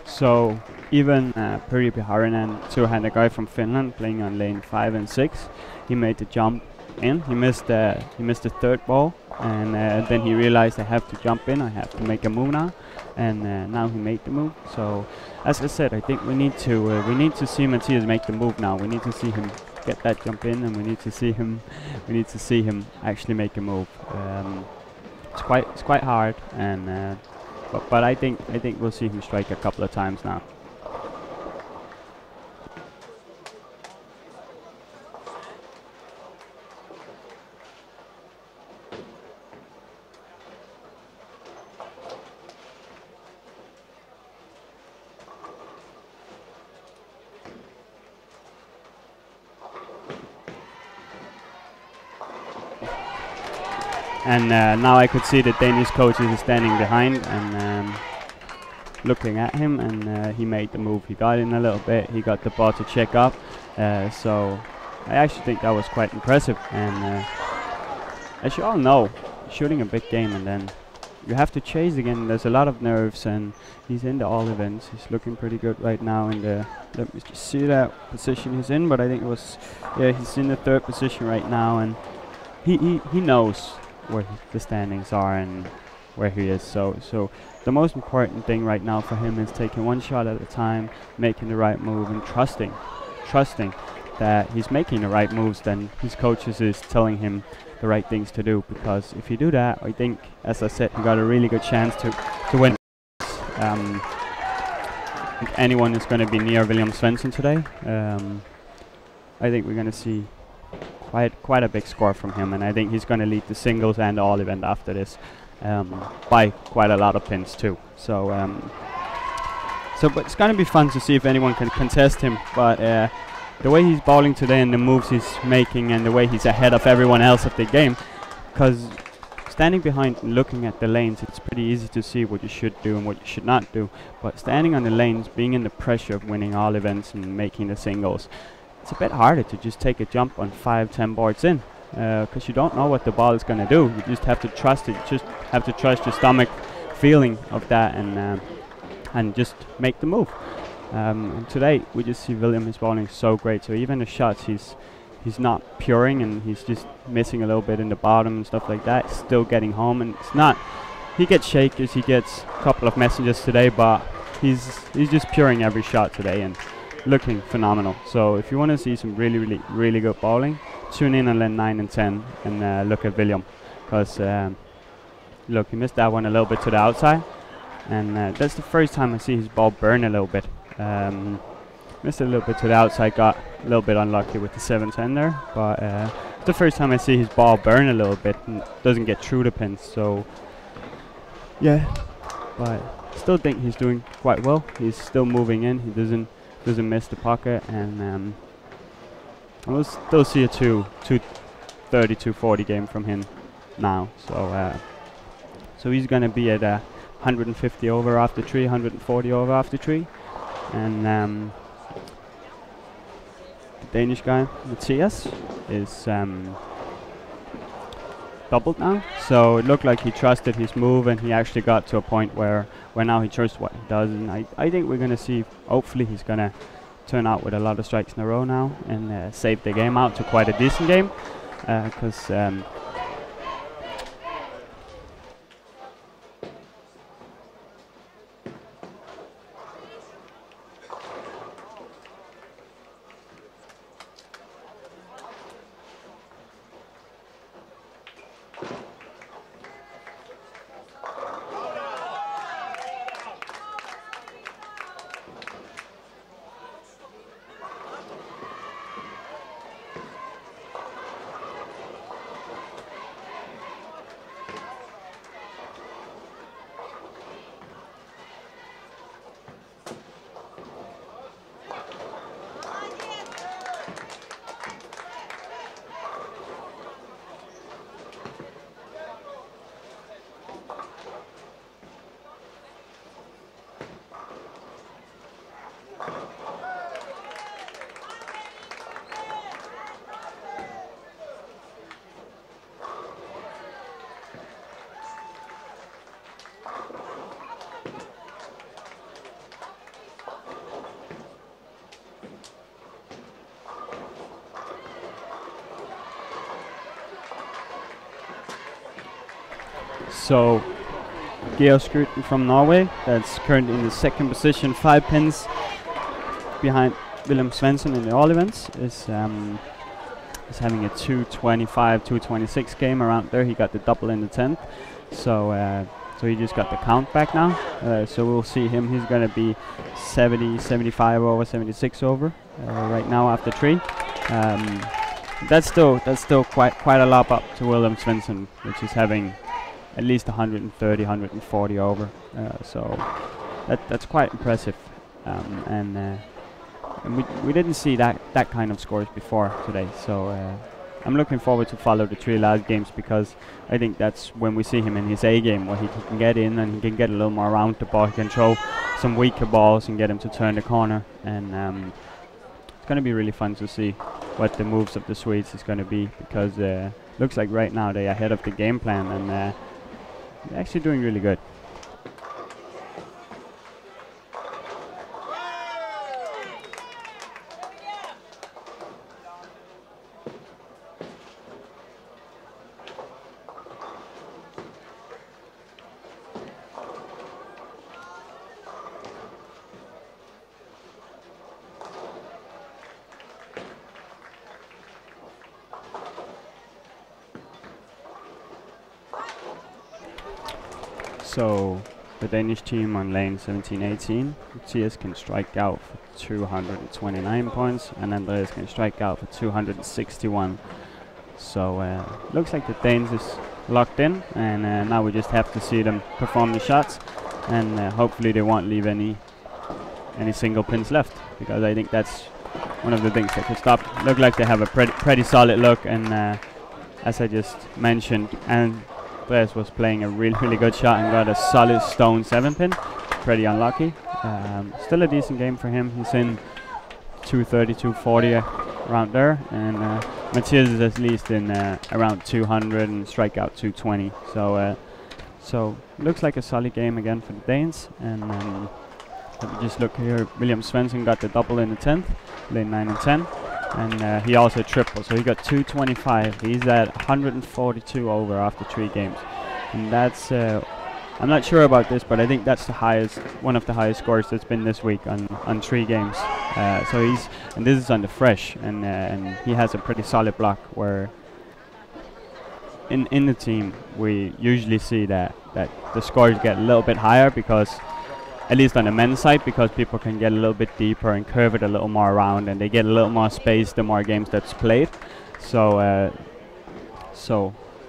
So even Puri Piharinen, two-handed guy from Finland, playing on lane 5 and 6, he made the jump in. He missed the third ball, and then he realized I have to jump in. I have to make a move now, and now he made the move. So as I said, I think we need to see Matthias make the move now. We need to see him get that jump in, and we need to see him actually make a move. It's quite hard, and but I think we'll see him strike a couple of times now. And now I could see the Danish coaches is standing behind and looking at him, and he made the move. He got in a little bit, he got the ball to check up, so I actually think that was quite impressive. And as you all know, shooting a big game and then you have to chase again, there's a lot of nerves, and he's in the all events. He's looking pretty good right now in the, let me just see that position he's in, but I think it was, yeah, he's in the 3rd position right now, and he knows where the standings are and where he is. So the most important thing right now for him is taking one shot at a time, making the right move, and trusting that he's making the right moves. Then his coaches is telling him the right things to do, because if you do that, I think, as I said, you got a really good chance to win. If anyone is going to be near William Svensson today, I think we're going to see quite a big score from him, and I think he's going to lead the singles and all event after this by quite a lot of pins too. So but it's going to be fun to see if anyone can contest him. But the way he's bowling today and the moves he's making and the way he's ahead of everyone else of the game, because standing behind and looking at the lanes, it's pretty easy to see what you should do and what you should not do. But standing on the lanes, being in the pressure of winning all events and making the singles, it's a bit harder to just take a jump on 5-10 boards in, because you don't know what the ball is going to do. You just have to trust it. You just have to trust your stomach feeling of that, and just make the move. And today we just see William is bowling so great. So even the shots he's not puring, and he's just missing a little bit in the bottom and stuff like that. Still getting home, and it's not. He gets shakers, he gets a couple of messages today, but he's just puring every shot today and looking phenomenal. So if you want to see some really good bowling, tune in on lane 9 and 10 and look at William, because look, he missed that one a little bit to the outside, and that's the first time I see his ball burn a little bit. Missed it a little bit to the outside, got a little bit unlucky with the 7-10 there, but it's the first time I see his ball burn a little bit and doesn't get through the pins. So yeah, but still think he's doing quite well. He's still moving in, he doesn't miss the pocket, and we'll still see a 230, 240 game from him now. So he's gonna be at 150 over after 3, 140 over after 3, and the Danish guy Matthias is doubled now. So it looked like he trusted his move, and he actually got to a point where now he trusts what he does, and I think we're gonna see, hopefully he's gonna turn out with a lot of strikes in a row now and save the game out to quite a decent game, because so Georg Skryten from Norway, that's currently in the 2nd position, 5 pins behind William Svensson in the all events, is having a 225, 226 game around there. He got the double in the 10th, so he just got the count back now. So we'll see him. He's gonna be 70, 75 over, 76 over right now after 3. That's still quite a lot up to William Svensson, which is having at least 130, 140 over. So that's quite impressive, and we didn't see that kind of scores before today. So I'm looking forward to follow the 3 last games, because I think that's when we see him in his A game, where he can get in and he can get a little more around the ball. He can throw some weaker balls and get him to turn the corner. And it's going to be really fun to see what the moves of the Swedes is going to be, because looks like right now they're ahead of the game plan, and they're actually doing really good. So the Danish team on lane 17-18, Mathias can strike out for 229 points, and Andreas can strike out for 261. So looks like the Danes is locked in, and now we just have to see them perform the shots, and hopefully they won't leave any single pins left, because I think that's one of the things that could stop. Look like they have a pretty solid look, and as I just mentioned, and Andreas was playing a really good shot and got a solid stone 7-pin. Pretty unlucky. Still a decent game for him. He's in 230, 240 around there, and Mathias is at least in around 200 and strike out 220. So looks like a solid game again for the Danes. And let me just look here. William Svensson got the double in the 10th, lane 9 and 10. And he also tripled, so he got 225. He's at 142 over after 3 games, and that's I'm not sure about this, but I think that's the highest, one of the highest scores that's been this week on 3 games. So he's, and this is on the fresh, and he has a pretty solid block. Where in the team we usually see that the scores get a little bit higher, because at least on the men's side, because people can get a little bit deeper and curve it a little more around, and they get a little more space the more games that's played. So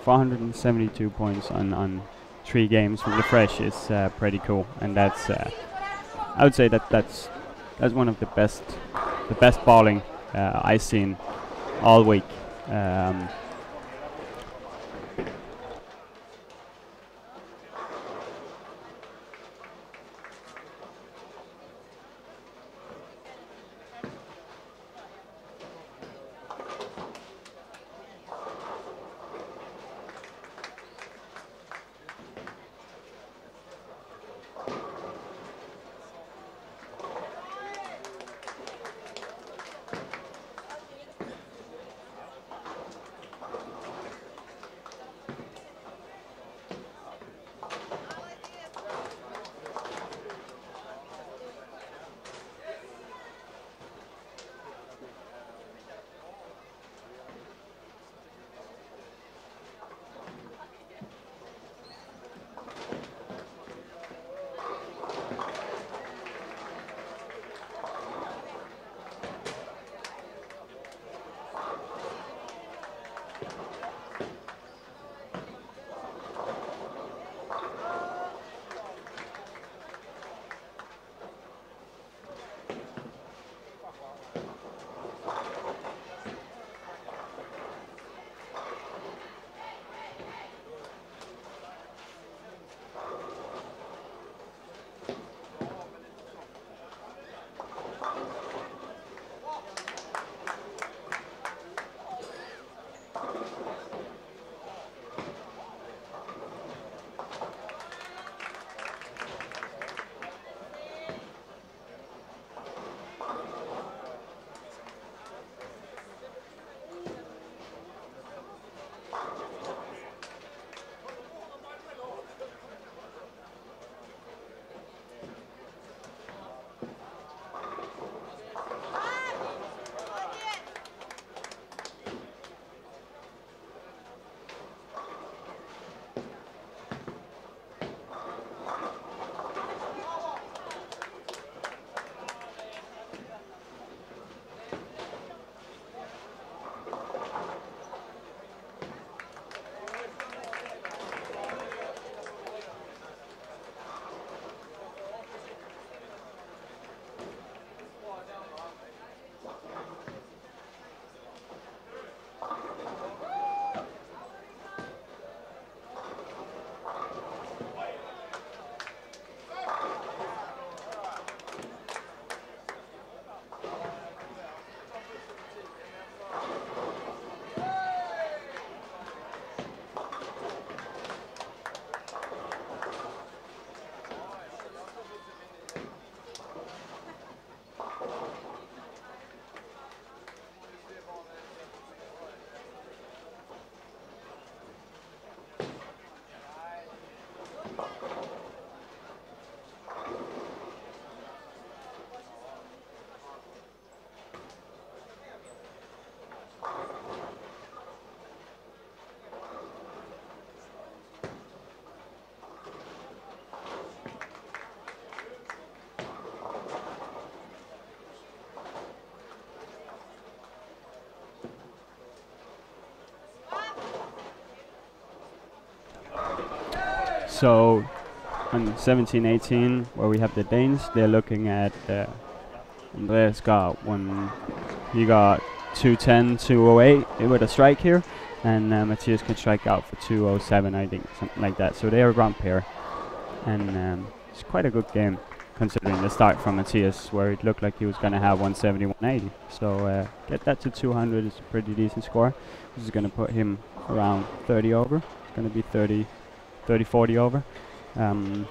472 points on 3 games from the fresh is pretty cool, and that's I would say that's one of the best bowling I've seen all week. So on 17-18, where we have the Danes, they're looking at Andreas got one. He got 210, 208 with a strike here, and Matthias can strike out for 207, I think, something like that. So they are a ground pair, and it's quite a good game considering the start from Matthias, where it looked like he was going to have 170, 180. So get that to 200 is a pretty decent score. This is going to put him around 30 over. It's going to be 30, 40 over. But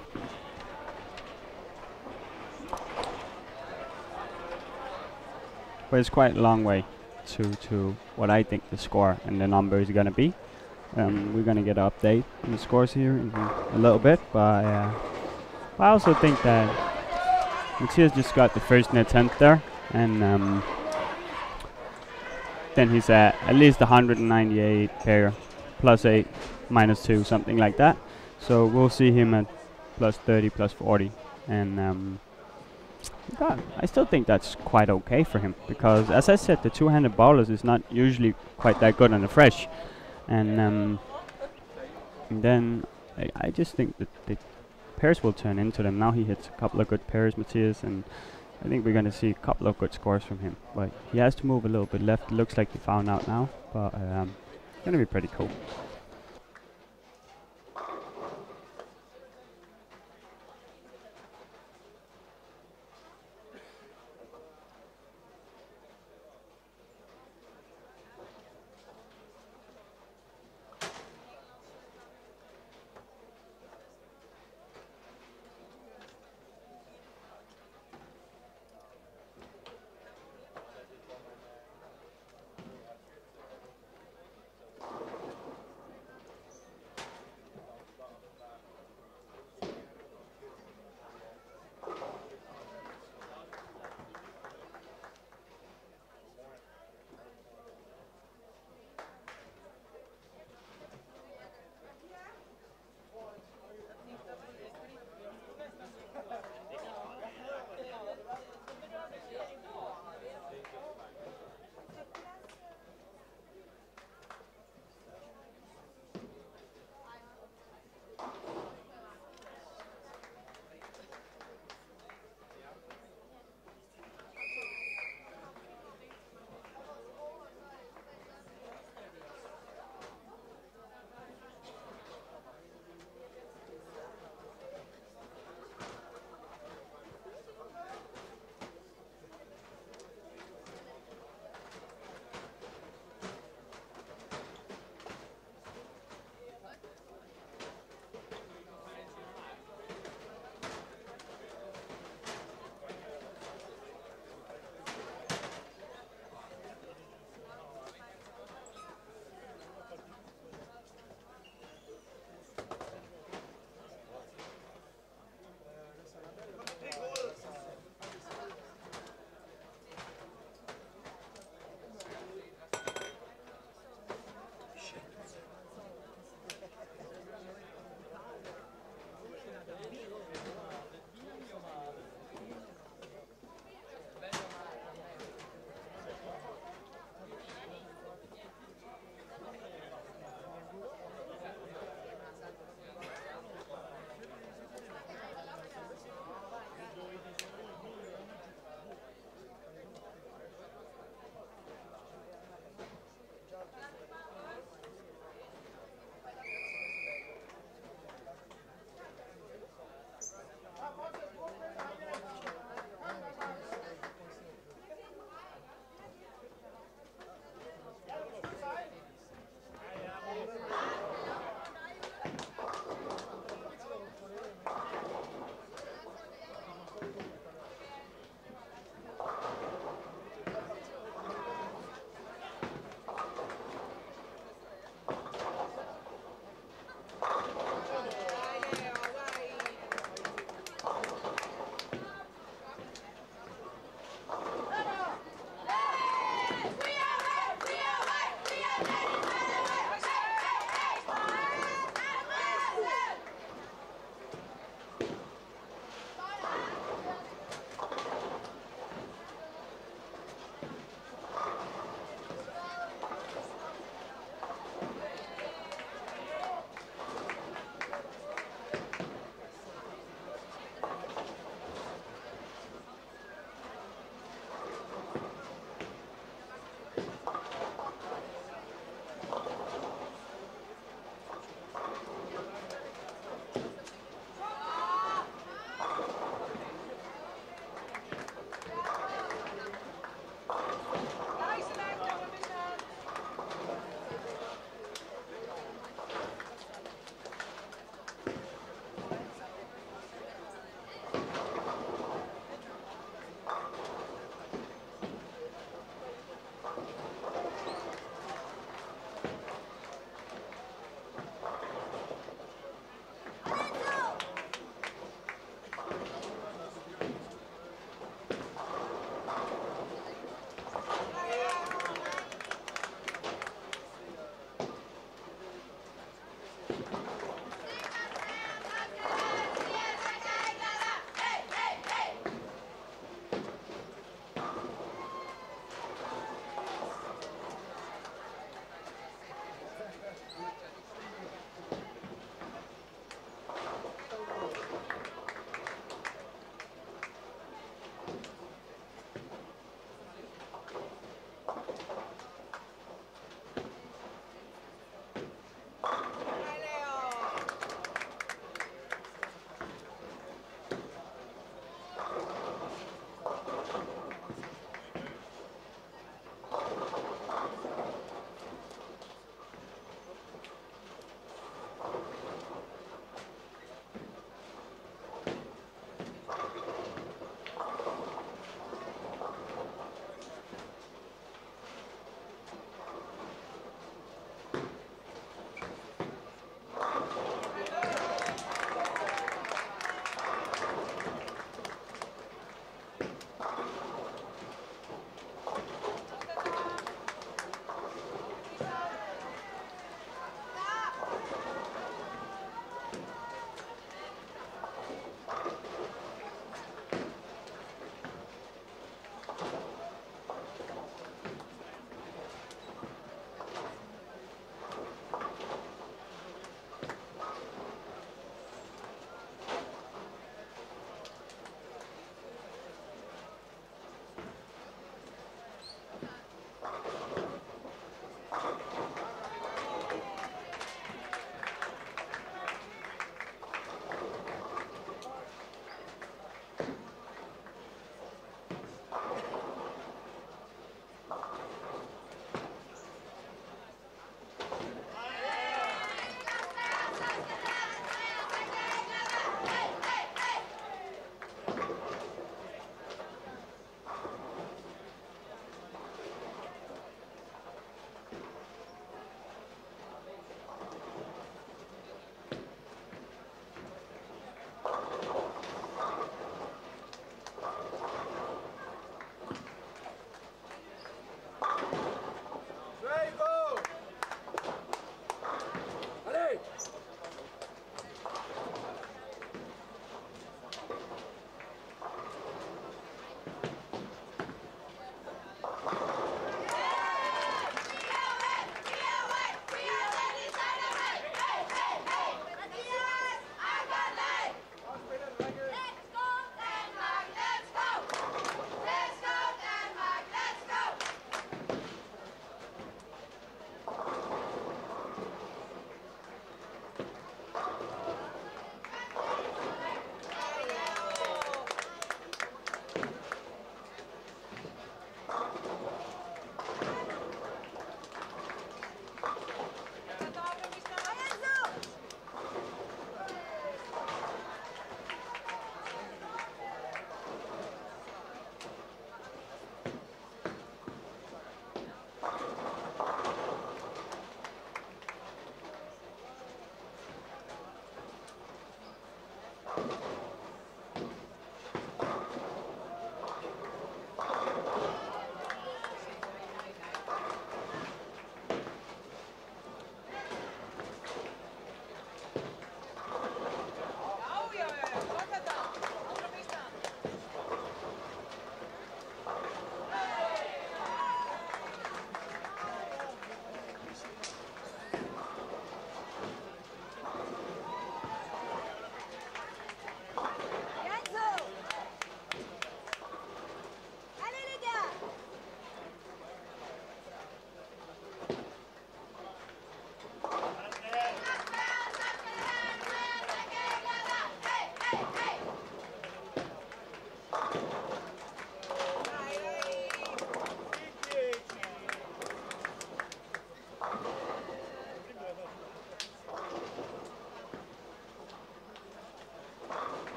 it's quite a long way to what I think the score and the number is going to be. We're going to get an update on the scores here in a little bit, but I also think that Matthias just got the first net 10th there, and then he's at least 198 pair, plus 8, minus 2, something like that. So we'll see him at plus 30, plus 40, and I still think that's quite okay for him, because as I said, the two-handed bowlers is not usually quite that good on the fresh, and then I just think that the pairs will turn into them. Now he hits a couple of good pairs, Matthias, and I think we're going to see a couple of good scores from him. But he has to move a little bit left. It looks like he found out now, but it's going to be pretty cool.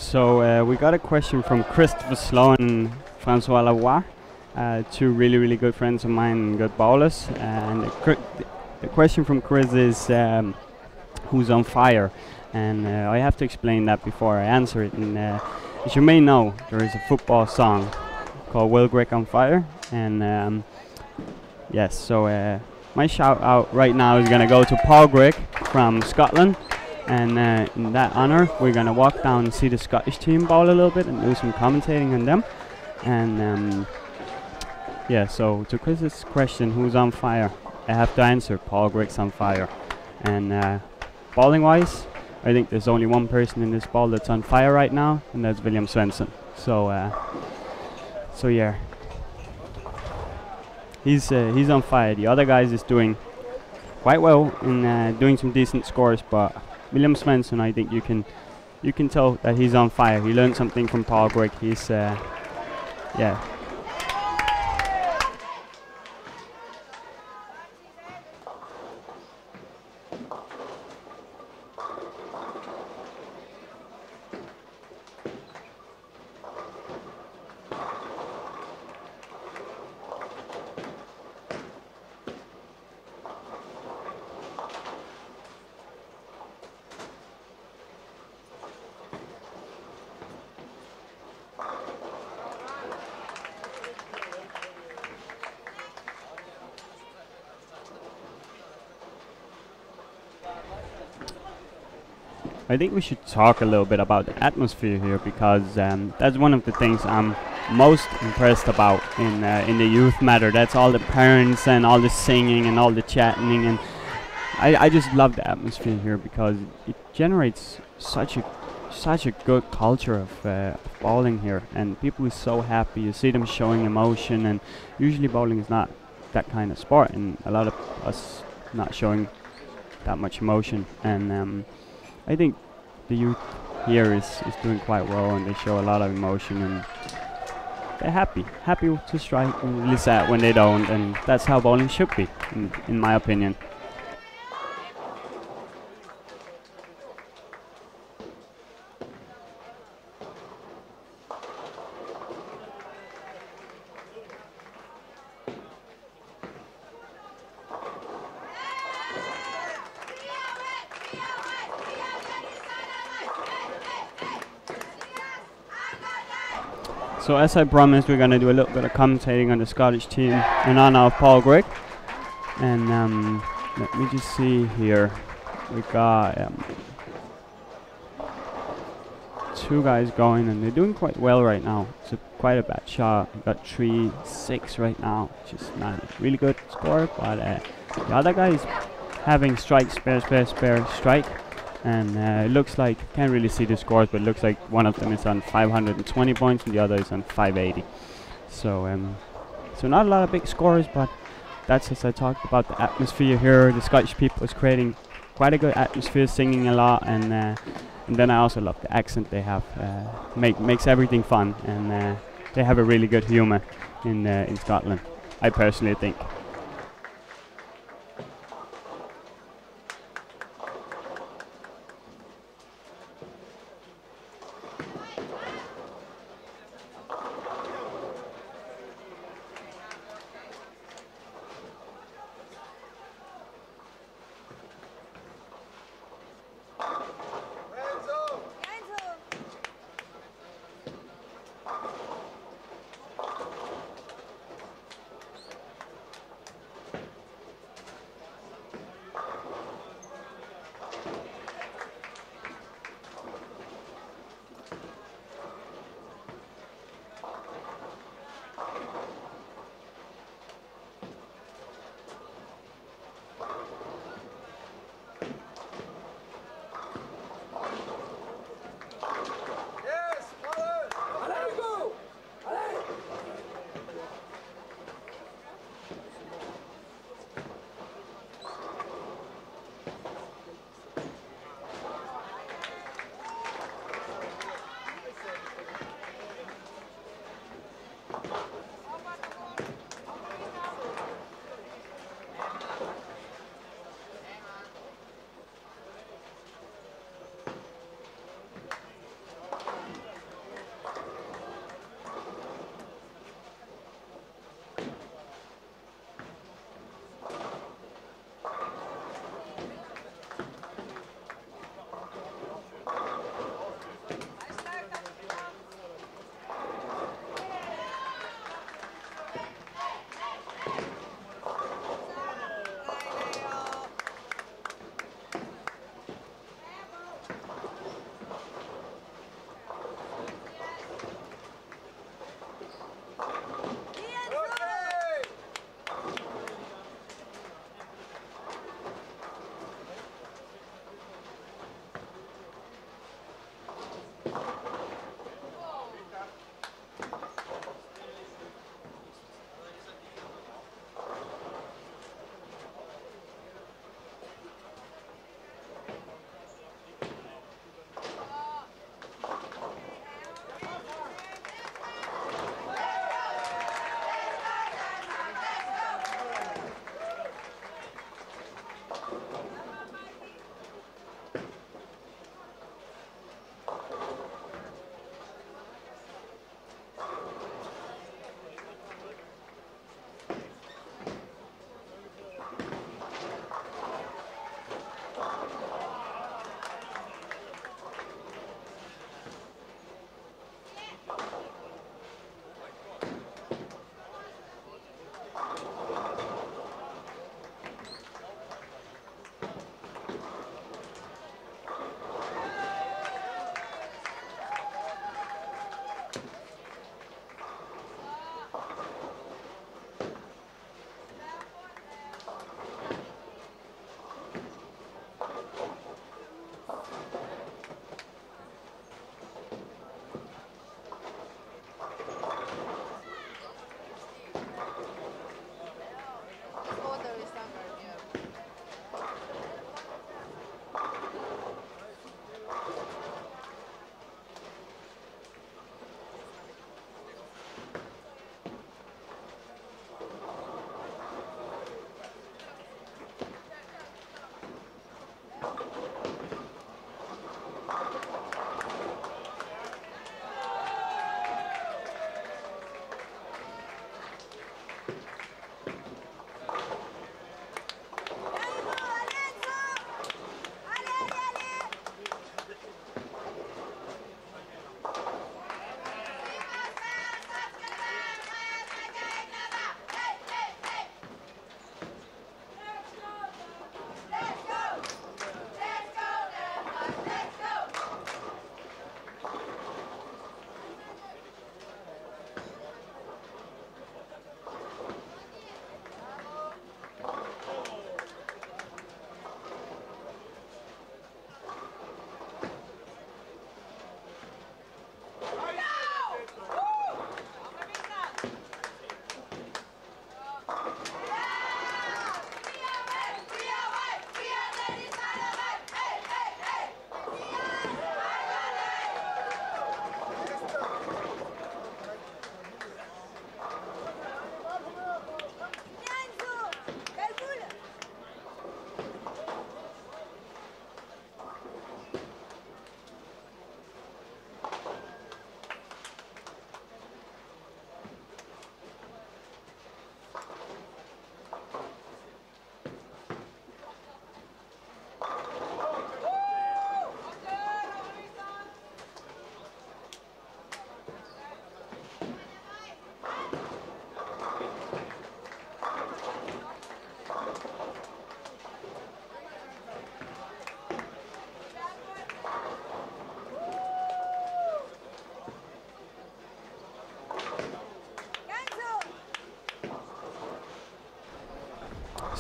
So we got a question from Christopher Sloan and Francois Lavoie, two really good friends of mine and good bowlers. And the question from Chris is who's on fire? And I have to explain that before I answer it. And as you may know, there is a football song called Will Grigg on Fire. And yes, so my shout out right now is going to go to Paul Grigg from Scotland. And in that honor, we're going to walk down and see the Scottish team bowl a little bit and do some commentating on them. And yeah, so to Chris's question, who's on fire? I have to answer, Paul Grigg's on fire. And bowling wise, I think there's only one person in this ball that's on fire right now, and that's William Svensson. So yeah, he's on fire. The other guys is doing quite well in doing some decent scores, but William Svensson, I think you can tell that he's on fire. He learned something from Paul Grigg. He's yeah. I think we should talk a little bit about the atmosphere here, because that's one of the things I'm most impressed about in the youth matter. That's all the parents and all the singing and all the chatting, and I just love the atmosphere here because it generates such a good culture of bowling here, and people are so happy. You see them showing emotion, and usually bowling is not that kind of sport, and a lot of us not showing that much emotion. And I think the youth here is doing quite well, and they show a lot of emotion, and they're happy to strike, and really sad when they don't, and that's how bowling should be, in my opinion. So as I promised, we're going to do a little bit of commentating on the Scottish team in honor of Paul Grigg. And let me just see here. We got two guys going, and they're doing quite well right now. It's quite a bad shot. We got 3-6 right now, which is not a really good score. But the other guy is having strike, spare, strike. And it looks like, can't really see the scores, but it looks like one of them is on 520 points and the other is on 580. So so not a lot of big scores, but that's, as I talked about, the atmosphere here. The Scottish people is creating quite a good atmosphere, singing a lot, and then I also love the accent they have. Makes everything fun, and they have a really good humor in Scotland, I personally think.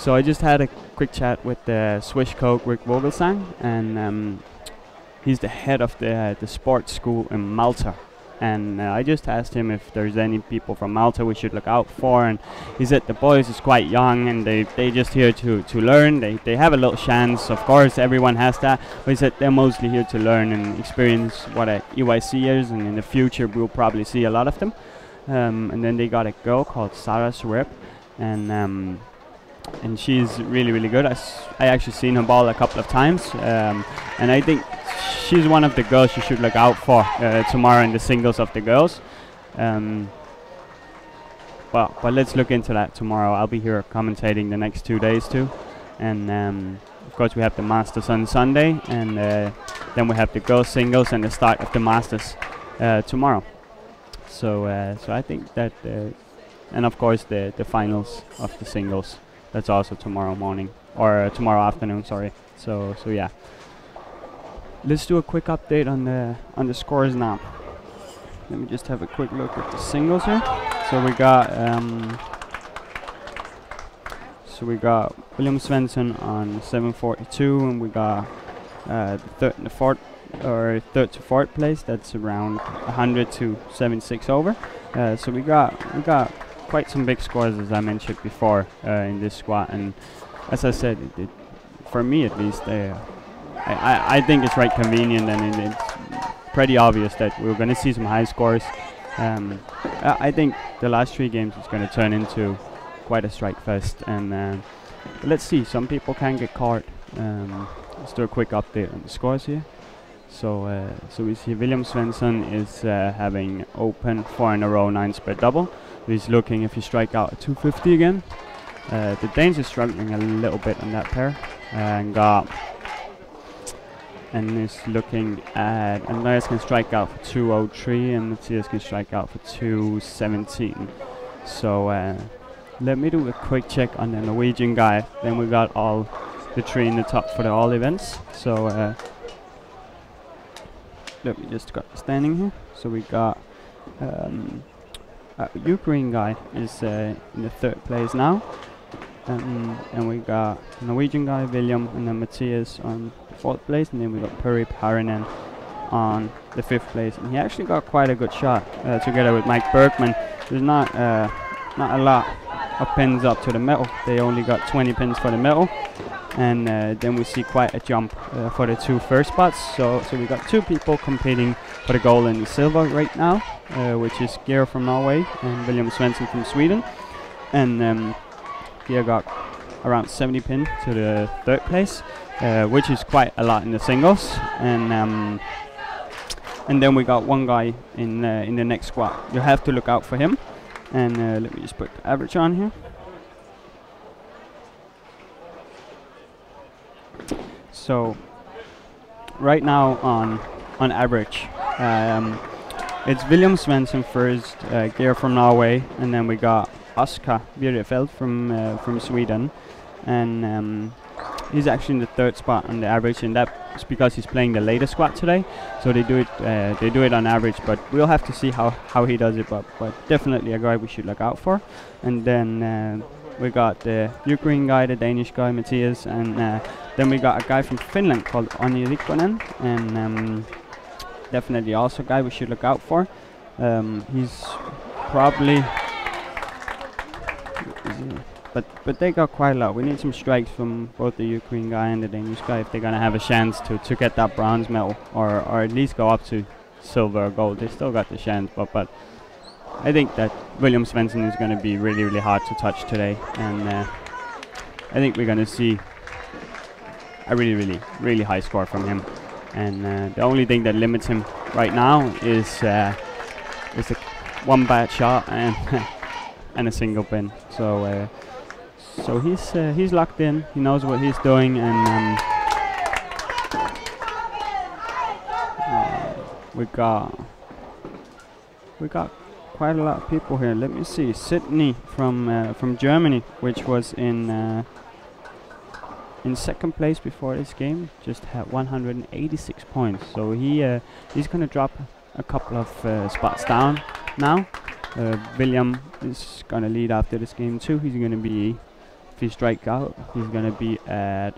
So I just had a quick chat with the Swiss coach Rick Vogelsang, and he's the head of the sports school in Malta. And I just asked him if there's any people from Malta we should look out for, and he said the boys is quite young and they just here to learn. They have a little chance, of course, everyone has that, but he said they're mostly here to learn and experience what a EYC is, and in the future we'll probably see a lot of them. And then they got a girl called Sarah Surep, and she's really good. I actually seen her ball a couple of times, and I think she's one of the girls you should look out for tomorrow in the singles of the girls. But let's look into that tomorrow. I'll be here commentating the next 2 days too, and of course we have the Masters on Sunday, and then we have the girls singles and the start of the Masters tomorrow. So I think that, and of course the finals of the singles. That's also tomorrow morning, or tomorrow afternoon, sorry. So yeah. Let's do a quick update on the scores now. Let me just have a quick look at the singles here. So we got William Svensson on 742, and we got third to fourth place. That's around 100 to 76 over. So we got quite some big scores, as I mentioned before, in this squad. And as I said, for me at least, I think it's right convenient, and it's pretty obvious that we're going to see some high scores. I think the last 3 games is going to turn into quite a strike fest, and let's see. Some people can get caught. Let's do a quick update on the scores here. So we see William Svensson is having open 4 in a row 9 spread double. He's looking if he strike out at 250 again. The Danes is struggling a little bit on that pair, and is looking at Andreas can strike out for 203 and Matthias can strike out for 217. So let me do a quick check on the Norwegian guy. Then we got all the 3 in the top for the all events. So let me just got the standing here. So we got Ukraine guy is in the 3rd place now. And we got the Norwegian guy, William, and then Matthias on the 4th place, and then we got Puri Parinen on the 5th place. And he actually got quite a good shot together with Mike Bergman. There's not a lot of pins up to the medal. They only got 20 pins for the medal, and then we see quite a jump for the 2 first spots. So we got 2 people competing for the gold and the silver right now, which is Geir from Norway and William Svensson from Sweden, and Geir got around 70 pin to the 3rd place, which is quite a lot in the singles, and then we got one guy in the next squad. You have to look out for him, and let me just put the average on here. So right now on average, it's William Svensson first, Geir from Norway, and then we got Oskar Bjerefeld from Sweden, and he's actually in the 3rd spot on the average, and that's because he's playing the later squad today. So they do it on average, but we'll have to see how he does it. But definitely a guy we should look out for. And then we got the Ukraine guy, the Danish guy Matthias, and then we got a guy from Finland called Onni Rikkonen, and definitely also a guy we should look out for. He's probably. But they got quite a lot. We need some strikes from both the Ukraine guy and the Danish guy if they're gonna have a chance to get that bronze medal, or at least go up to silver or gold. They still got the chance, but I think that William Svensson is gonna be really hard to touch today, and I think we're gonna see a really high score from him. And the only thing that limits him right now is a one bad shot and and a single pin. So he's locked in. He knows what he's doing, and we got quite a lot of people here. Let me see. Sydney from Germany, which was in 2nd place before this game, just had 186 points. So he's gonna drop a couple of spots down now. William is gonna lead after this game too. He's gonna be he strikes out, he's gonna be at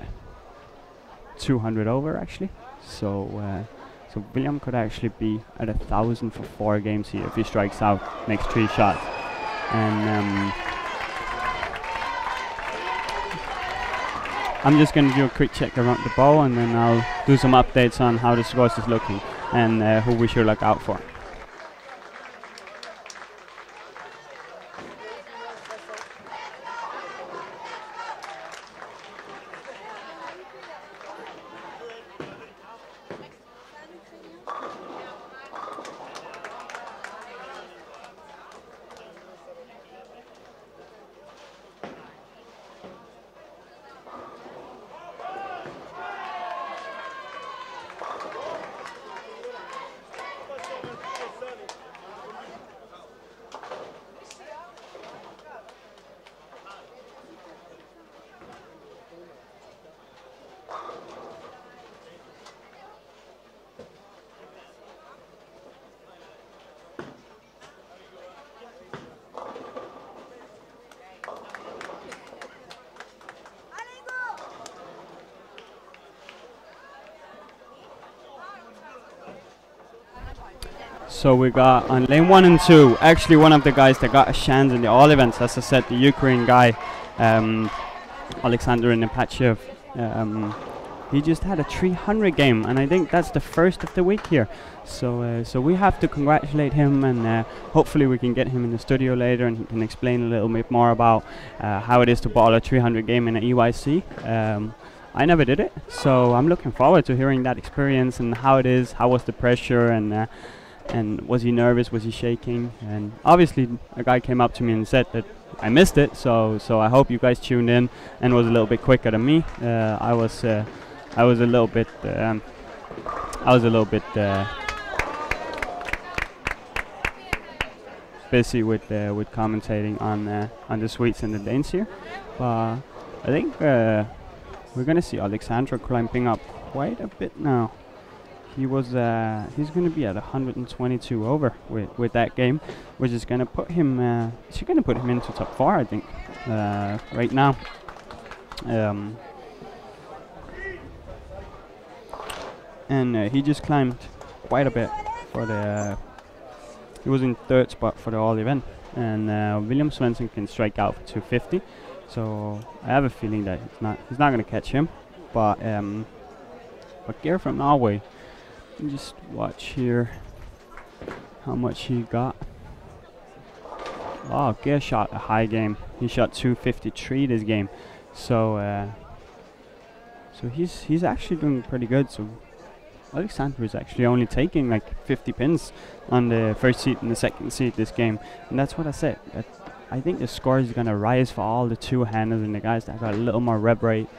200 over actually. So so William could actually be at 1,000 for 4 games here if he strikes out next 3 shots. And I'm just going to do a quick check around the bow, and then I'll do some updates on how the scores is looking and who we should look out for. So we got on lane 1 and 2, actually one of the guys that got a chance in the all events, as I said, the Ukraine guy, Alexander Nepachev. He just had a 300 game, and I think that's the first of the week here. So so we have to congratulate him, and hopefully we can get him in the studio later and he can explain a little bit more about how it is to ball a 300 game in an EYC. I never did it, so I'm looking forward to hearing that experience and how it is, how was the pressure, and was he nervous, was he shaking? And obviously a guy came up to me and said that I missed it, so I hope you guys tuned in and was a little bit quicker than me. I was a little bit busy with commentating on the Swedes and the Danes here, but I think we're gonna see Alexandra climbing up quite a bit now. He was he's gonna be at 122 over with that game, which is gonna put him into top 4, I think, right now. And he just climbed quite a bit for the. He was in 3rd spot for the all event, and William Svensson can strike out for 250. So I have a feeling that he's not gonna catch him, but Gear from Norway. Just watch here how much he got. Oh, Gear shot a high game. He shot 253 this game, so so he's actually doing pretty good. So Alexander is actually only taking like 50 pins on the first seat and the second seat this game, and that's what I said. I think the score is gonna rise for all the 2-handers and the guys that got a little more rev rate.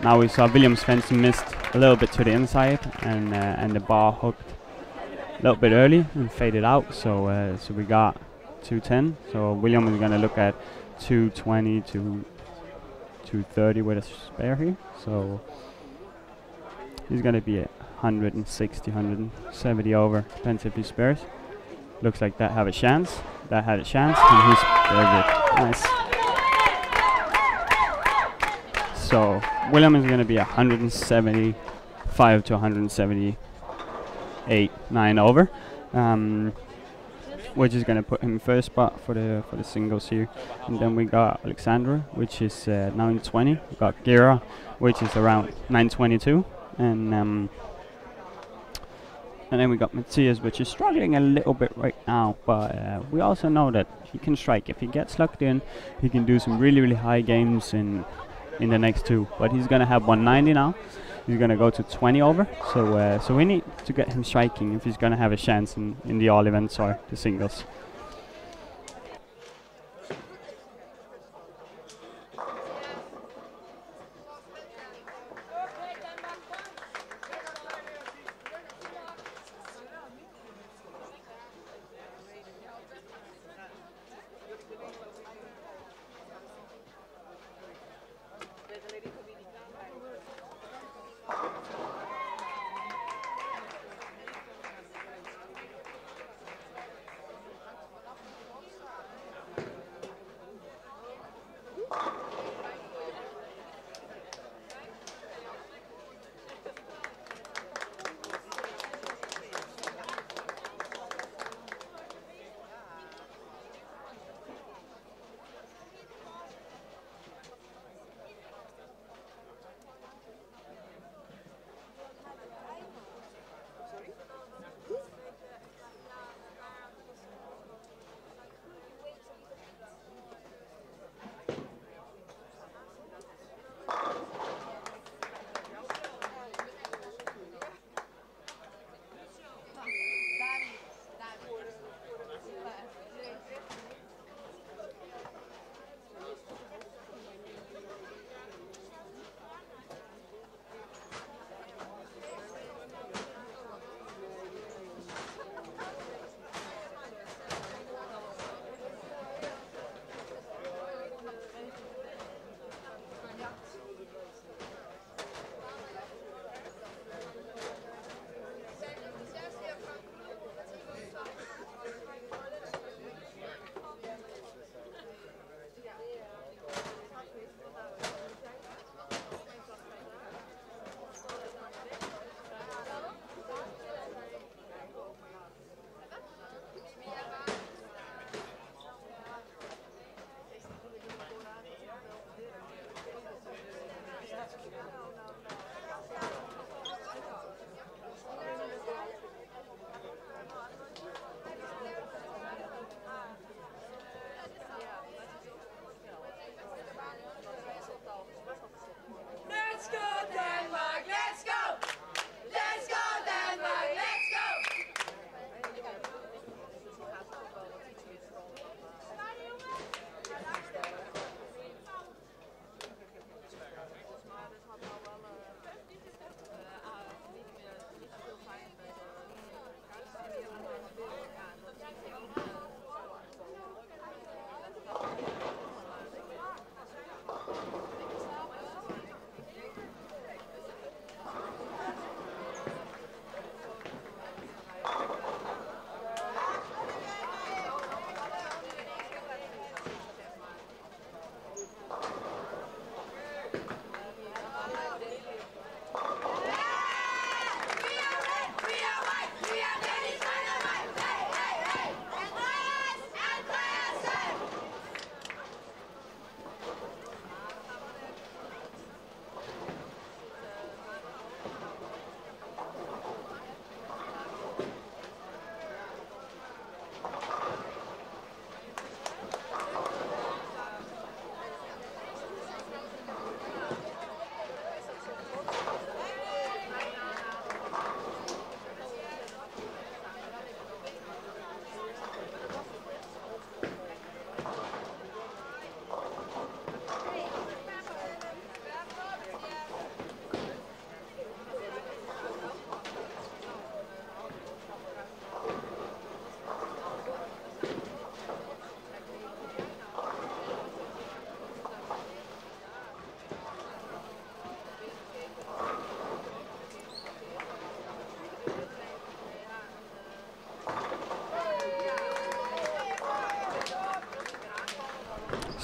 Now we saw William Svensson missed a little bit to the inside, and the ball hooked a little bit early and faded out. So so we got 210. So William is gonna look at 220 to 230 with a spare here. So he's gonna be at 160, 170 over. Depends if he spares. Looks like that have a chance. That had a chance, and he's spared it. Nice. So William is going to be 175 to 178, 9 over, which is going to put him in 1st spot for the singles here. And then we got Alexandra, which is 920. We got Gira, which is around 922, and then we got Matthias, which is struggling a little bit right now, but we also know that he can strike. If he gets locked in, he can do some really high games in the next 2. But he's gonna have 190 now. He's gonna go to 20 over. So we need to get him striking if he's gonna have a chance in the all events or the singles.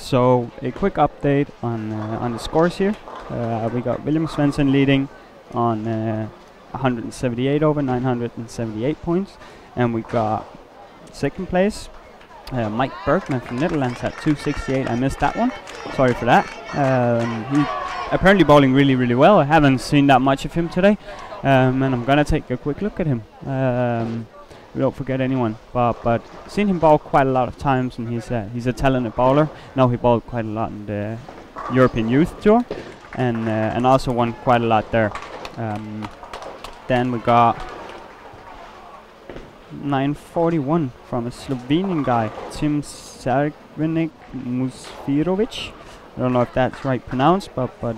So a quick update on the scores here. We got William Svensson leading on 178 over 978 points, and we got second place Mike Bergman from Netherlands at 268. I missed that one. Sorry for that. He apparently bowling really well. I haven't seen that much of him today, and I'm gonna take a quick look at him. We don't forget anyone, but seen him bowl quite a lot of times, and he's a talented bowler. Now he bowled quite a lot in the European Youth Tour, and also won quite a lot there. Then we got 941 from a Slovenian guy, Tim Sargvenik Musfirovic. I don't know if that's right pronounced, but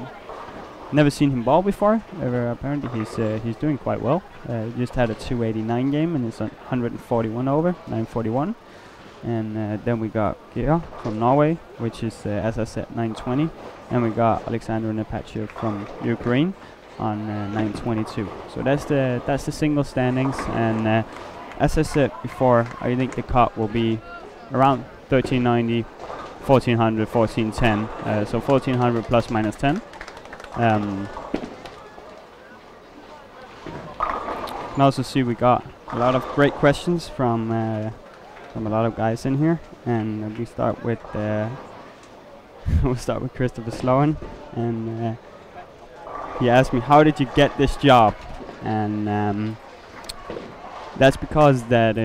never seen him bowl before. Apparently he's doing quite well. He just had a 289 game and it's 141 over 941. And then we got Geir from Norway, which is as I said 920, and we got Alexander Nepachuk from Ukraine on 922. So that's the single standings, and as I said before, I think the cut will be around 1390, 1400, 1410. So 1400 plus minus 10. And also see we got a lot of great questions from a lot of guys in here, and we start with we'll start with Christopher Sloan, and he asked me, how did you get this job? And that's because that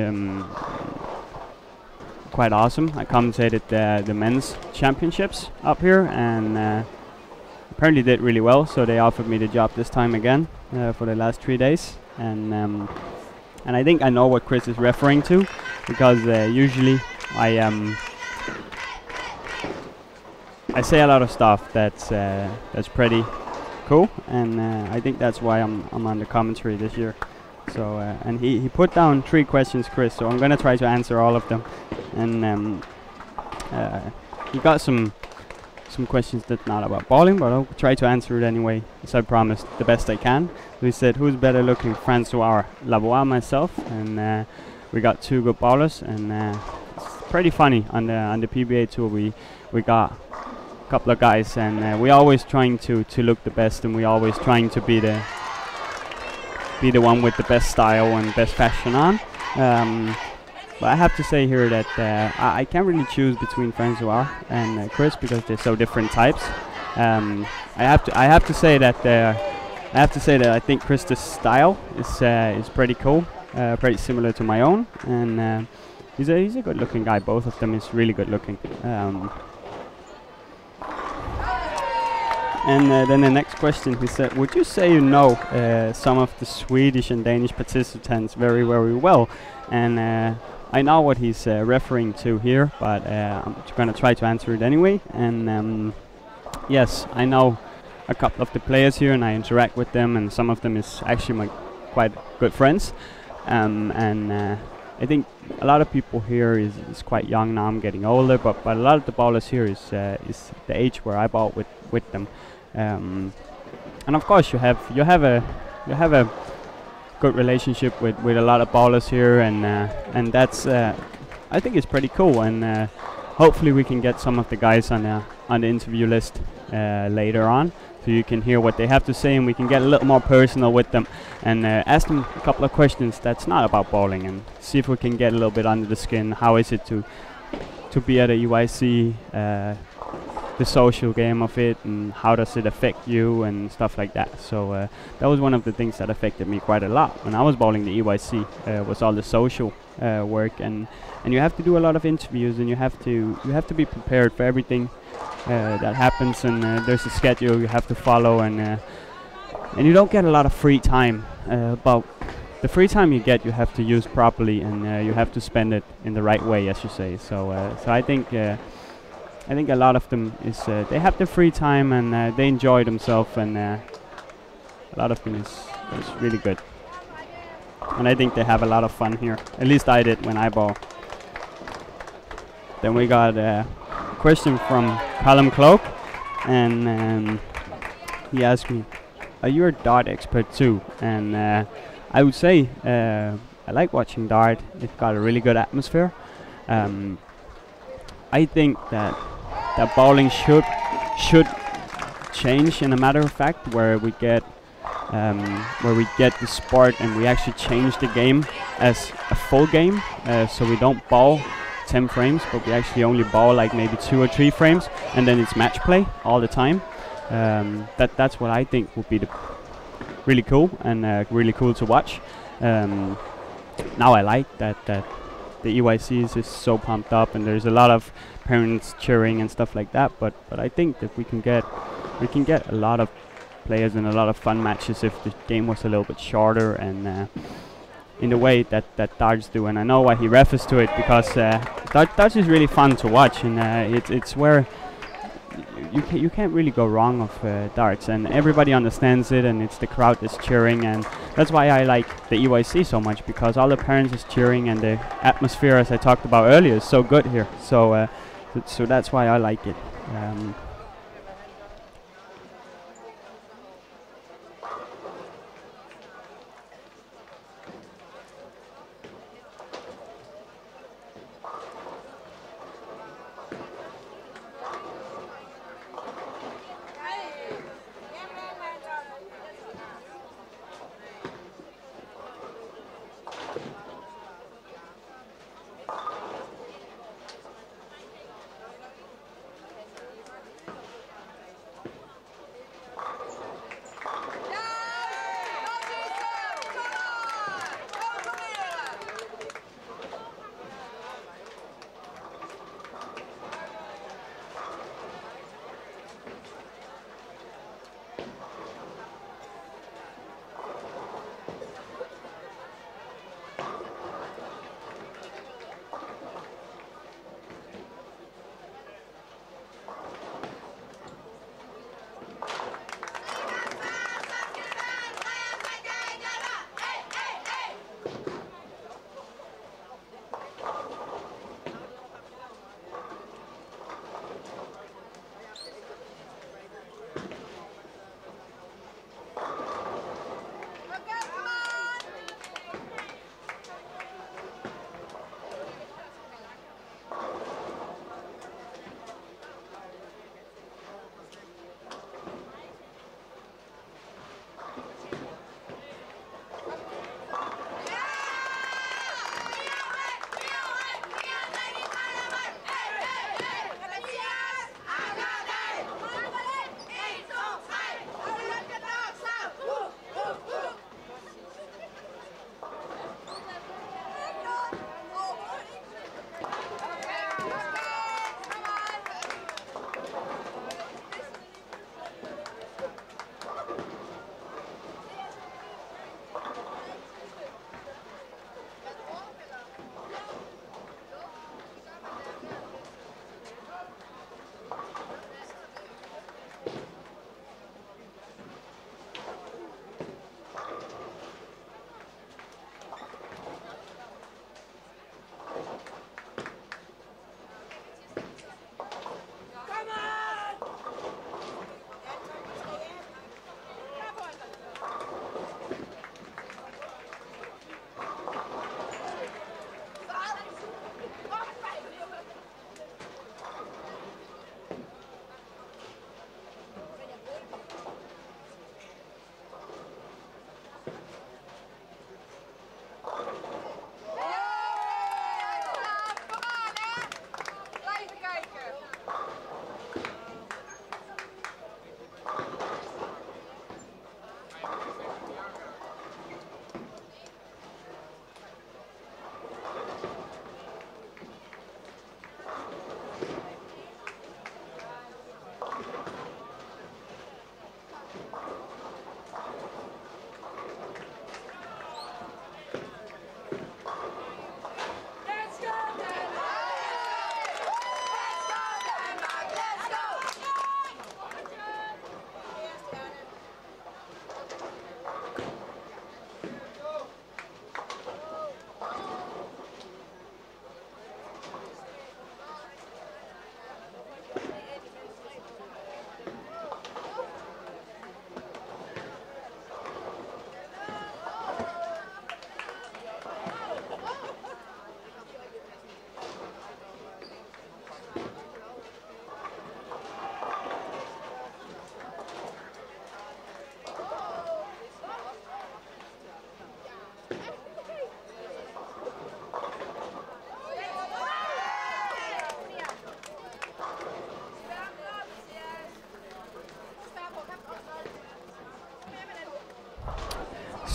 quite awesome. I commentated the men's championships up here, and apparently did really well, so they offered me the job this time again for the last 3 days. And I think I know what Chris is referring to, because usually I say a lot of stuff that's pretty cool, and I think that's why I'm on the commentary this year. So and he put down 3 questions, Chris, so I'm gonna try to answer all of them. And he got some questions that's not about bowling, but I'll try to answer it anyway, as I promised, the best I can. So he said, who's better looking, Francois or Lovvang, myself? And we got 2 good bowlers, and it's pretty funny on the PBA tour. We got a couple of guys, and we always trying to look the best, and we always trying to be the one with the best style and best fashion on. But I have to say here that I can't really choose between Francois and Chris, because they're so different types. I have to say that I think Chris's style is pretty cool, pretty similar to my own, and he's a good-looking guy. Both of them is really good-looking. And then the next question, he said, would you say you know some of the Swedish and Danish participants very well? And I know what he's referring to here, but I'm going to try to answer it anyway. And yes, I know a couple of the players here, and I interact with them, and some of them is actually my quite good friends. And I think a lot of people here is quite young now. I'm getting older, but a lot of the bowlers here is the age where I bowled with them. And of course you have a good relationship with a lot of bowlers here, and that's I think it's pretty cool, and hopefully we can get some of the guys on the interview list later on, so you can hear what they have to say, and we can get a little more personal with them, and ask them a couple of questions that's not about bowling, and see if we can get a little bit under the skin. How is it to be at a EYC, the social game of it, and how does it affect you and stuff like that. So that was one of the things that affected me quite a lot when I was bowling the EYC, was all the social work, and you have to do a lot of interviews, and you have to be prepared for everything that happens, and there's a schedule you have to follow, and you don't get a lot of free time, but the free time you get you have to use properly, and you have to spend it in the right way, as you say. So I think a lot of them is they have the free time, and they enjoy themselves, and a lot of them is really good, and I think they have a lot of fun here. At least I did when I bowled. Then we got a question from Callum Cloak, and he asked me, are you a dart expert too? And I would say I like watching dart. It's got a really good atmosphere. I think that that bowling should change, in a matter of fact, where we get the sport and we actually change the game as a full game, so we don't bowl 10 frames, but we actually only bowl like maybe 2 or 3 frames, and then it's match play all the time. That's what I think would be really cool and really cool to watch. Now I like that the EYCs is so pumped up, and there's a lot of parents cheering and stuff like that. But I think that we can get a lot of players and a lot of fun matches if the game was a little bit shorter and in the way that darts do. And I know why he refers to it, because darts is really fun to watch, and it's where you can't really go wrong with darts, and everybody understands it, and it's the crowd that's cheering, and that's why I like the EYC so much, because all the parents is cheering, and the atmosphere, as I talked about earlier, is so good here. So so that's why I like it.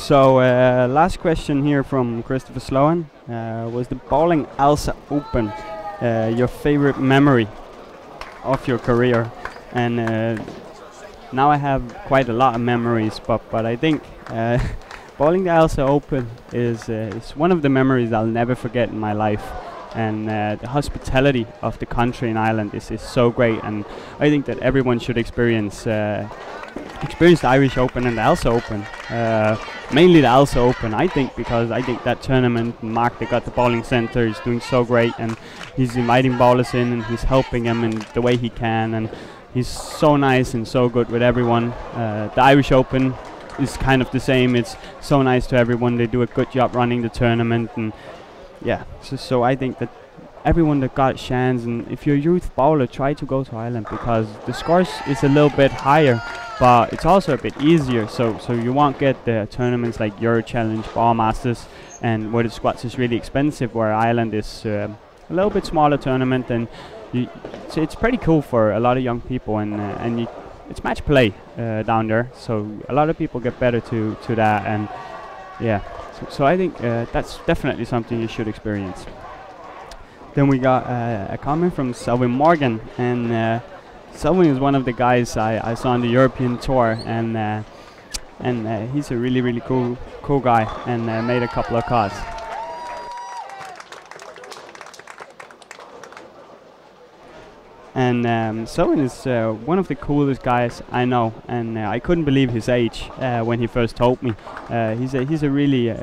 So last question here from Christopher Sloan. Was the Bowling Alsa Open your favorite memory of your career? And now I have quite a lot of memories, but I think bowling the Alsa Open is one of the memories I'll never forget in my life. And the hospitality of the country in Ireland is so great, and I think that everyone should experience the Irish Open and the Alsa Open. Mainly the Alsa Open, I think, because I think that tournament, Mark, they got the bowling centre, is doing so great, and he's inviting bowlers in and he's helping them in the way he can, and he's so nice and so good with everyone. The Irish Open is kind of the same. It's so nice to everyone. They do a good job running the tournament, and yeah, so I think that everyone that got a chance, and if you're a youth bowler, try to go to Ireland, because the scores is a little bit higher, but it's also a bit easier, so you won't get the tournaments like Euro Challenge, Ballmasters, and where the squats is really expensive, where Ireland is a little bit smaller tournament, and so it's pretty cool for a lot of young people, and it's match play down there, so a lot of people get better to that, and yeah. So I think that's definitely something you should experience. Then we got a comment from Selwyn Morgan, and Selwyn is one of the guys I saw on the European tour, and he's a really cool guy, and made a couple of cuts. And Selwyn is one of the coolest guys I know, and I couldn't believe his age when he first told me. He's a really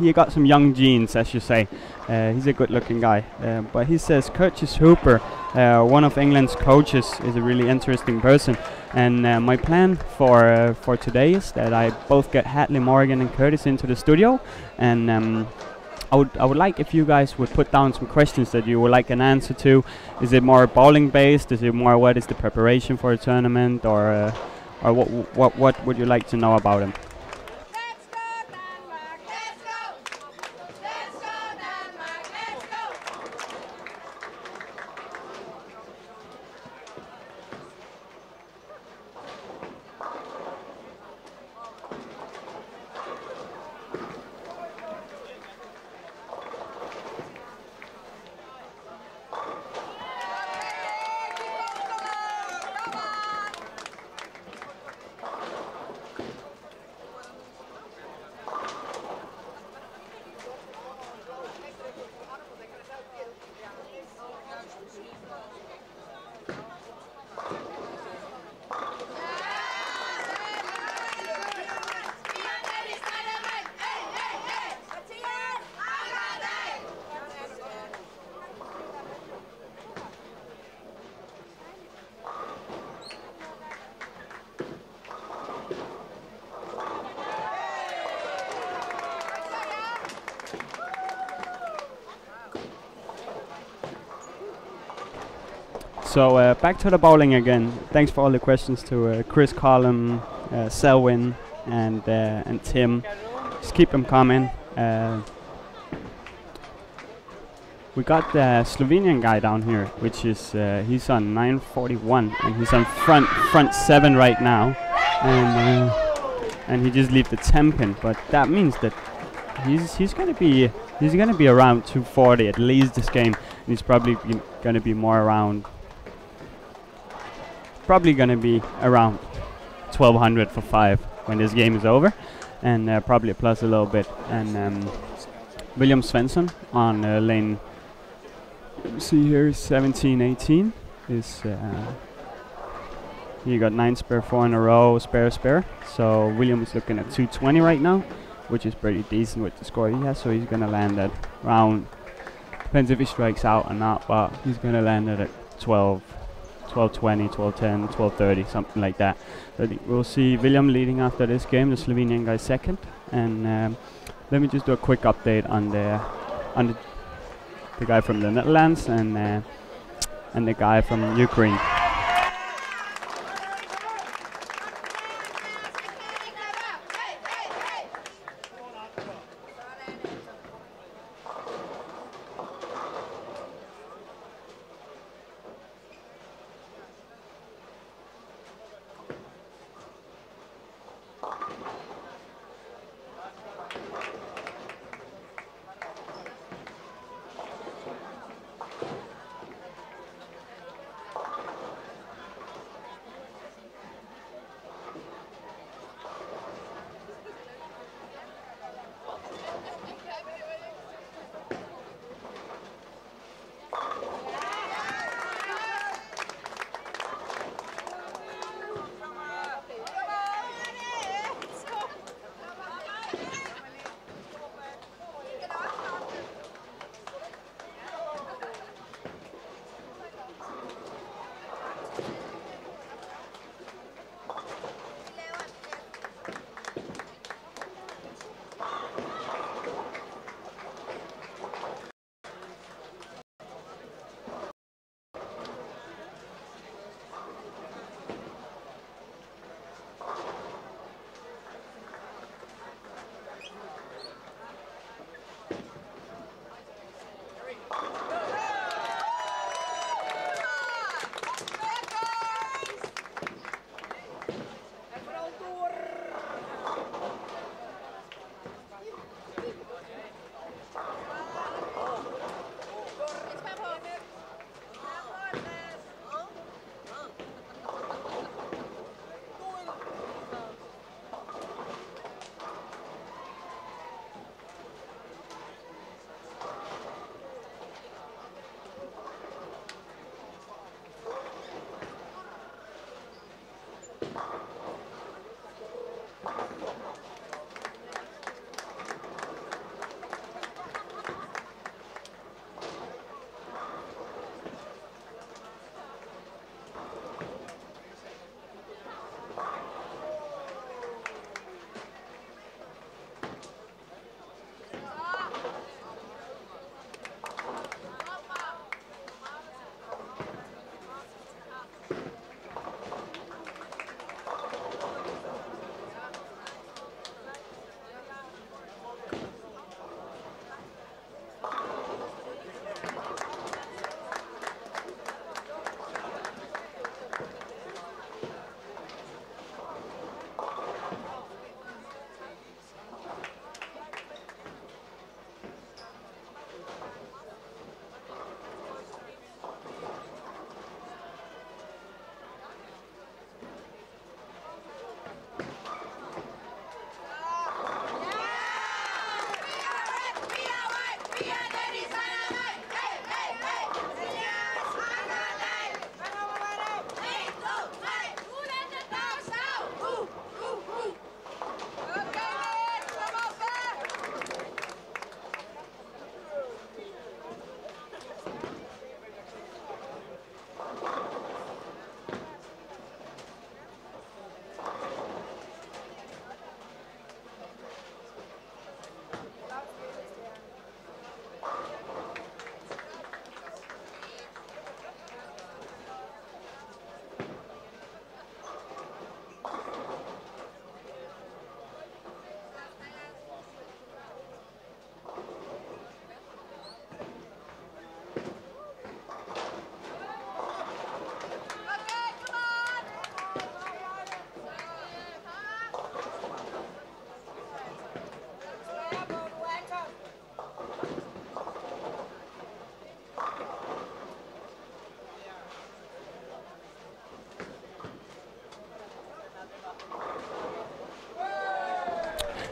he got some young genes, as you say. He's a good-looking guy, but he says Curtis Hooper, one of England's coaches, is a really interesting person. And my plan for today is that I both get Hadley Morgan and Curtis into the studio, and I would like if you guys would put down some questions that you would like an answer to. Is it more bowling based? Is it more what is the preparation for a tournament, or what would you like to know about him? Let's go Denmark! Let's go! Let's go Denmark! Let's go! So back to the bowling again. Thanks for all the questions to Chris, Colin, Selwyn, and Tim. Just keep them coming. We got the Slovenian guy down here, which is he's on 941, and he's on front 7 right now, and he just leave the 10 pin. But that means that he's gonna be around 240 at least this game, and he's probably gonna be more around. Probably gonna be around 1200 for 5 when this game is over, and probably plus a little bit. And William Svensson on lane. See here, 17-18 is he got 9 spare 4 in a row, spare. So William is looking at 220 right now, which is pretty decent with the score he has. So he's gonna land at around, depends if he strikes out or not, but he's gonna land it at 1220, 1210, 1230, something like that. So I think we'll see William leading after this game, the Slovenian guy second. And let me just do a quick update on the guy from the Netherlands and the guy from Ukraine.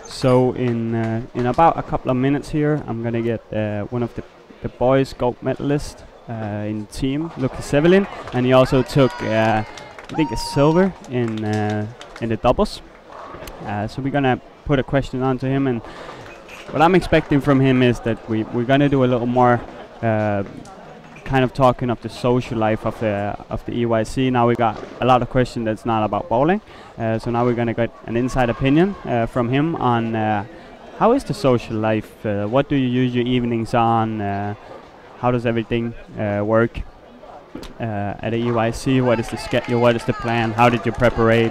So in about a couple of minutes here, I'm gonna get one of the boys gold medalist in team, Lucas Sevelin, and he also took I think a silver in the doubles. So we're gonna put a question on to him, and what I'm expecting from him is that we're gonna do a little more kind of talking of the social life of the EYC. Now we got a lot of questions that's not about bowling, so now we're gonna get an inside opinion from him on how is the social life, what do you use your evenings on, how does everything work at the EYC, what is the schedule, what is the plan, how did you prepare,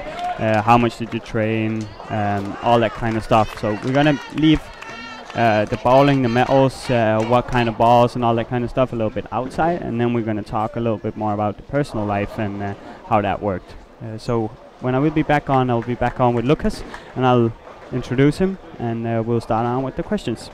how much did you train, all that kind of stuff. So we're gonna leave the bowling, the medals, what kind of balls and all that kind of stuff a little bit outside, and then we're going to talk a little bit more about the personal life and how that worked. So when I will be back on, I'll be back on with Lucas, and I'll introduce him, and we'll start on with the questions.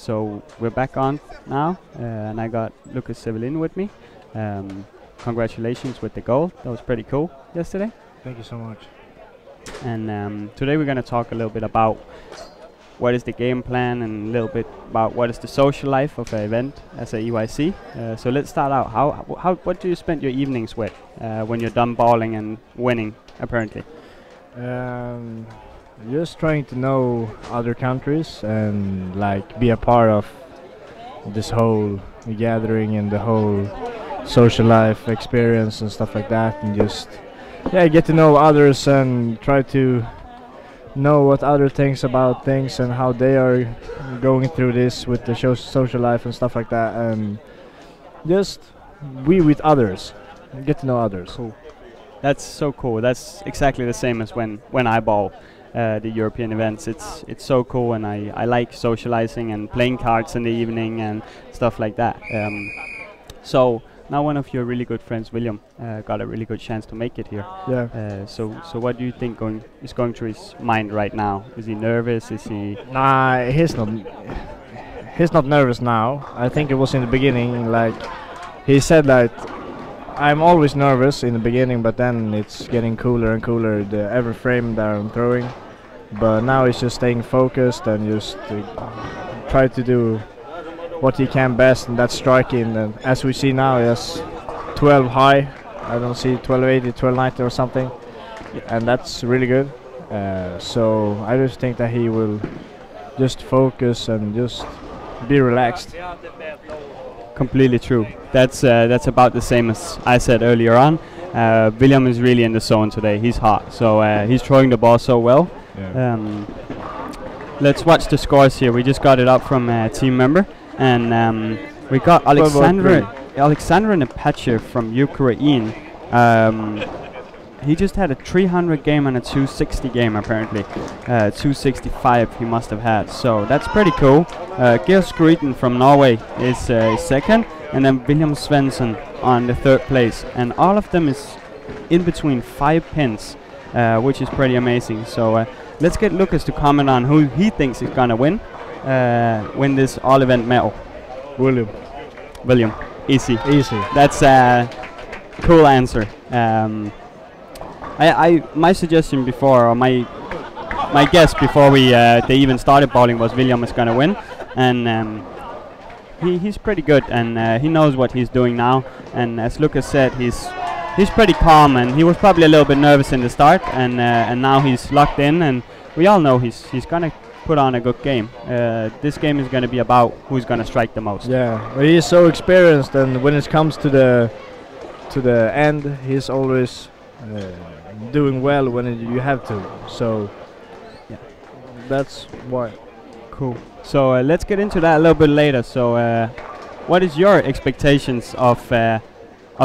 So we're back on now, and I got Lucas Sevelin with me. Congratulations with the goal. That was pretty cool yesterday. Thank you so much. And today we're going to talk a little bit about what is the game plan and a little bit about what is the social life of an event as a EYC. So let's start out. What do you spend your evenings with when you're done bowling and winning, apparently? Just trying to know other countries and like be a part of this whole gathering and the whole social life experience and stuff like that, and just get to know others and try to know what other things about things and how they are going through this with the social life and stuff like that, and just be with others, get to know others. Cool. That's so cool. That's exactly the same as when I bowl the European events. It's so cool, and I like socializing and playing cards in the evening and stuff like that. So now one of your really good friends, William, got a really good chance to make it here. Yeah. So what do you think is going through his mind right now? Is he nervous? Is he? Nah, he's not nervous now. I think it was in the beginning. Like he said, like I'm always nervous in the beginning, but then it's getting cooler and cooler every frame that I'm throwing. But now he's just staying focused and just try to do what he can best, and that's striking. And as we see now, he has 12 high. I don't see 1280, 1290 or something, and that's really good. So I just think that he will just focus and just be relaxed. Completely true. That's about the same as I said earlier on. William is really in the zone today. He's hot, so he's throwing the ball so well. Yeah. Let's watch the scores here. We just got it up from a team member, and we got Alexander Nepachev from Ukraine. He just had a 300 game and a 260 game, apparently. 265 he must have had, so that's pretty cool. Geir Skryten from Norway is second, and then William Svensson on the third place. And all of them is in between 5 pins, which is pretty amazing. So let's get Lucas to comment on who he thinks is going to win this all-event medal. William. Easy. That's a cool answer. My suggestion before, or my guess before they even started bowling was William is going to win, and he's pretty good, and he knows what he's doing now. And as Lucas said, he's pretty calm, and he was probably a little bit nervous in the start, and now he's locked in, and we all know he's going to put on a good game. This game is going to be about who's going to strike the most. Yeah, but he's so experienced, and when it comes to the end, he's always doing well when you have to. So yeah, that's why. Cool. So let's get into that a little bit later. So what is your expectations of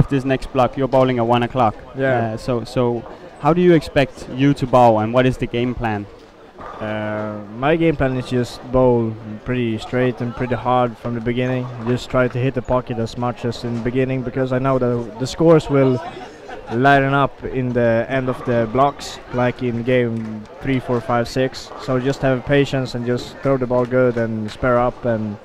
this next block? You're bowling at 1 o'clock. Yeah. So how do you expect you to bowl, and what is the game plan? My game plan is just bowl pretty straight and pretty hard from the beginning. Just try to hit the pocket as much as in the beginning, because I know that the scores will lighten up in the end of the blocks, like in game 3, 4, 5, 6. So just have patience and just throw the ball good and spare up, and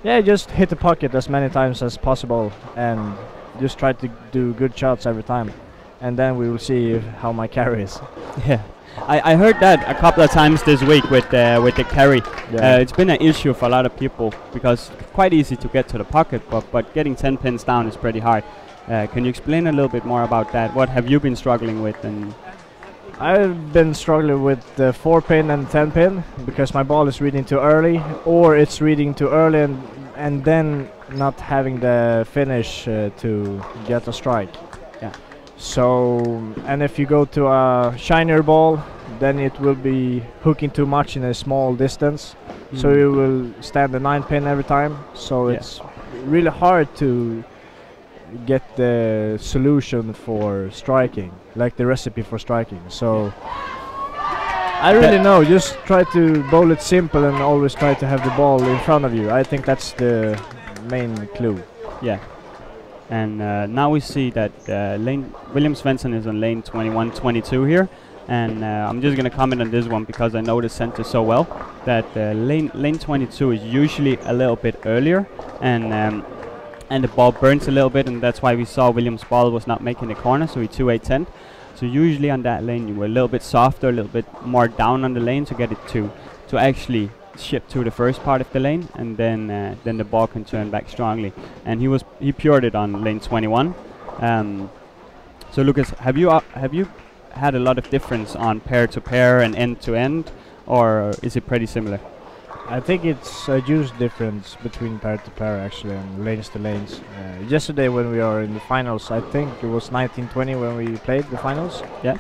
just hit the pocket as many times as possible, and just try to do good shots every time, and then we will see how my carry is. Yeah. I heard that a couple of times this week with the carry. Yeah. It's been an issue for a lot of people, because it's quite easy to get to the pocket, but getting 10 pins down is pretty hard. Can you explain a little bit more about that? What have you been struggling with? And I've been struggling with the 4 pin and 10 pin, because my ball is reading too early, or it's reading too early and then not having the finish to get a strike. yeah. So, and if you go to a shinier ball, then it will be hooking too much in a small distance. So you will stand the 9 pin every time. So it's really hard to get the solution for striking, like the recipe for striking. So I really know, just try to bowl it simple and always try to have the ball in front of you. I think that's the main clue. Yeah. And now we see that William Svensson is on lane 21-22 here, And I'm just going to comment on this one because I know the center so well, that lane 22 is usually a little bit earlier, and the ball burns a little bit, and that's why we saw William's ball was not making the corner, so he 2-8-10. So usually on that lane you were a little bit softer, a little bit more down on the lane to get it to actually ship to the first part of the lane, and then the ball can turn back strongly. And he pured it on lane 21. So Lucas, have you had a lot of difference on pair to pair and end to end, or is it pretty similar? I think it's a huge difference between pair to pair actually and lanes to lanes. Yesterday when we were in the finals, I think it was 19-20 when we played the finals. Yeah.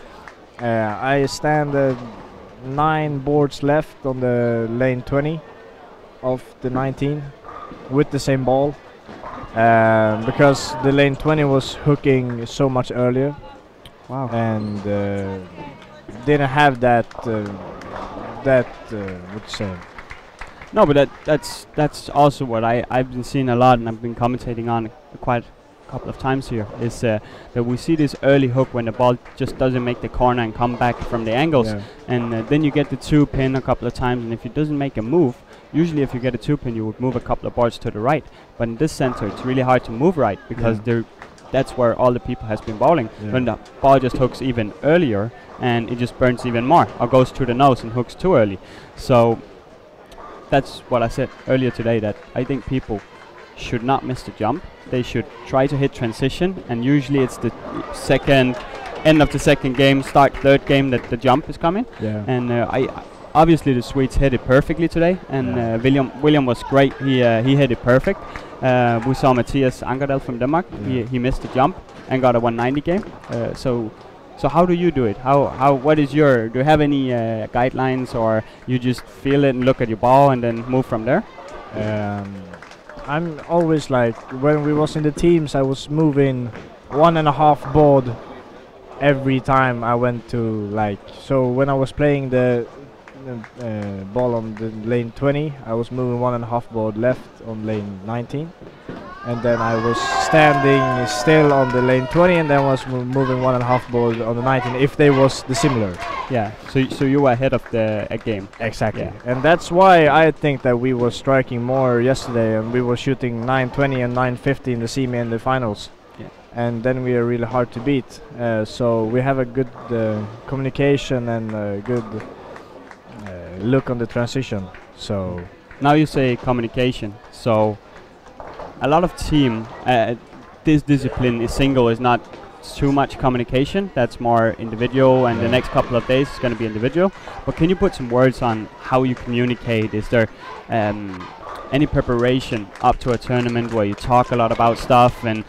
I stand 9 boards left on the lane 20 of the 19 with the same ball, because the lane 20 was hooking so much earlier. Wow. And didn't have that what you say. No, but that's also what I've been seeing a lot, and I've been commentating on quite a couple of times here, is that we see this early hook when the ball just doesn't make the corner and come back from the angles, and then you get the 2-pin a couple of times, and if it doesn't make a move, usually if you get a 2-pin you would move a couple of boards to the right, but in this center it's really hard to move right because that's where all the people has been bowling. When the ball just hooks even earlier and it just burns even more, or goes through the nose and hooks too early. So that's what I said earlier today, that I think people should not miss the jump. They should try to hit transition, and usually it's the end of the second game, start third game that the jump is coming. And I obviously the Swedes hit it perfectly today, and William was great. He hit it perfect. We saw Mathias Ankerdal from Denmark. He missed the jump and got a 190 game. So how do you do it? What is do you have any guidelines, or you just feel it and look at your ball and then move from there? I'm always like, when we was in the teams, I was moving 1.5 board every time I went to, like, so when I was playing the ball on the lane 20, I was moving 1.5 board left on lane 19, and then I was standing still on the lane 20, and then was moving 1.5 board on the 19 if they was the similar. Yeah, so you were ahead of the game. Exactly. And that's why I think that we were striking more yesterday, and we were shooting 920 and 950 in the semi and the finals. And then we are really hard to beat. So we have a good communication and a good look on the transition. So now you say communication. So a lot of team, this discipline is single, is not too much communication. That's more individual, and the next couple of days is going to be individual. But can you put some words on how you communicate? Is there any preparation up to a tournament where you talk a lot about stuff and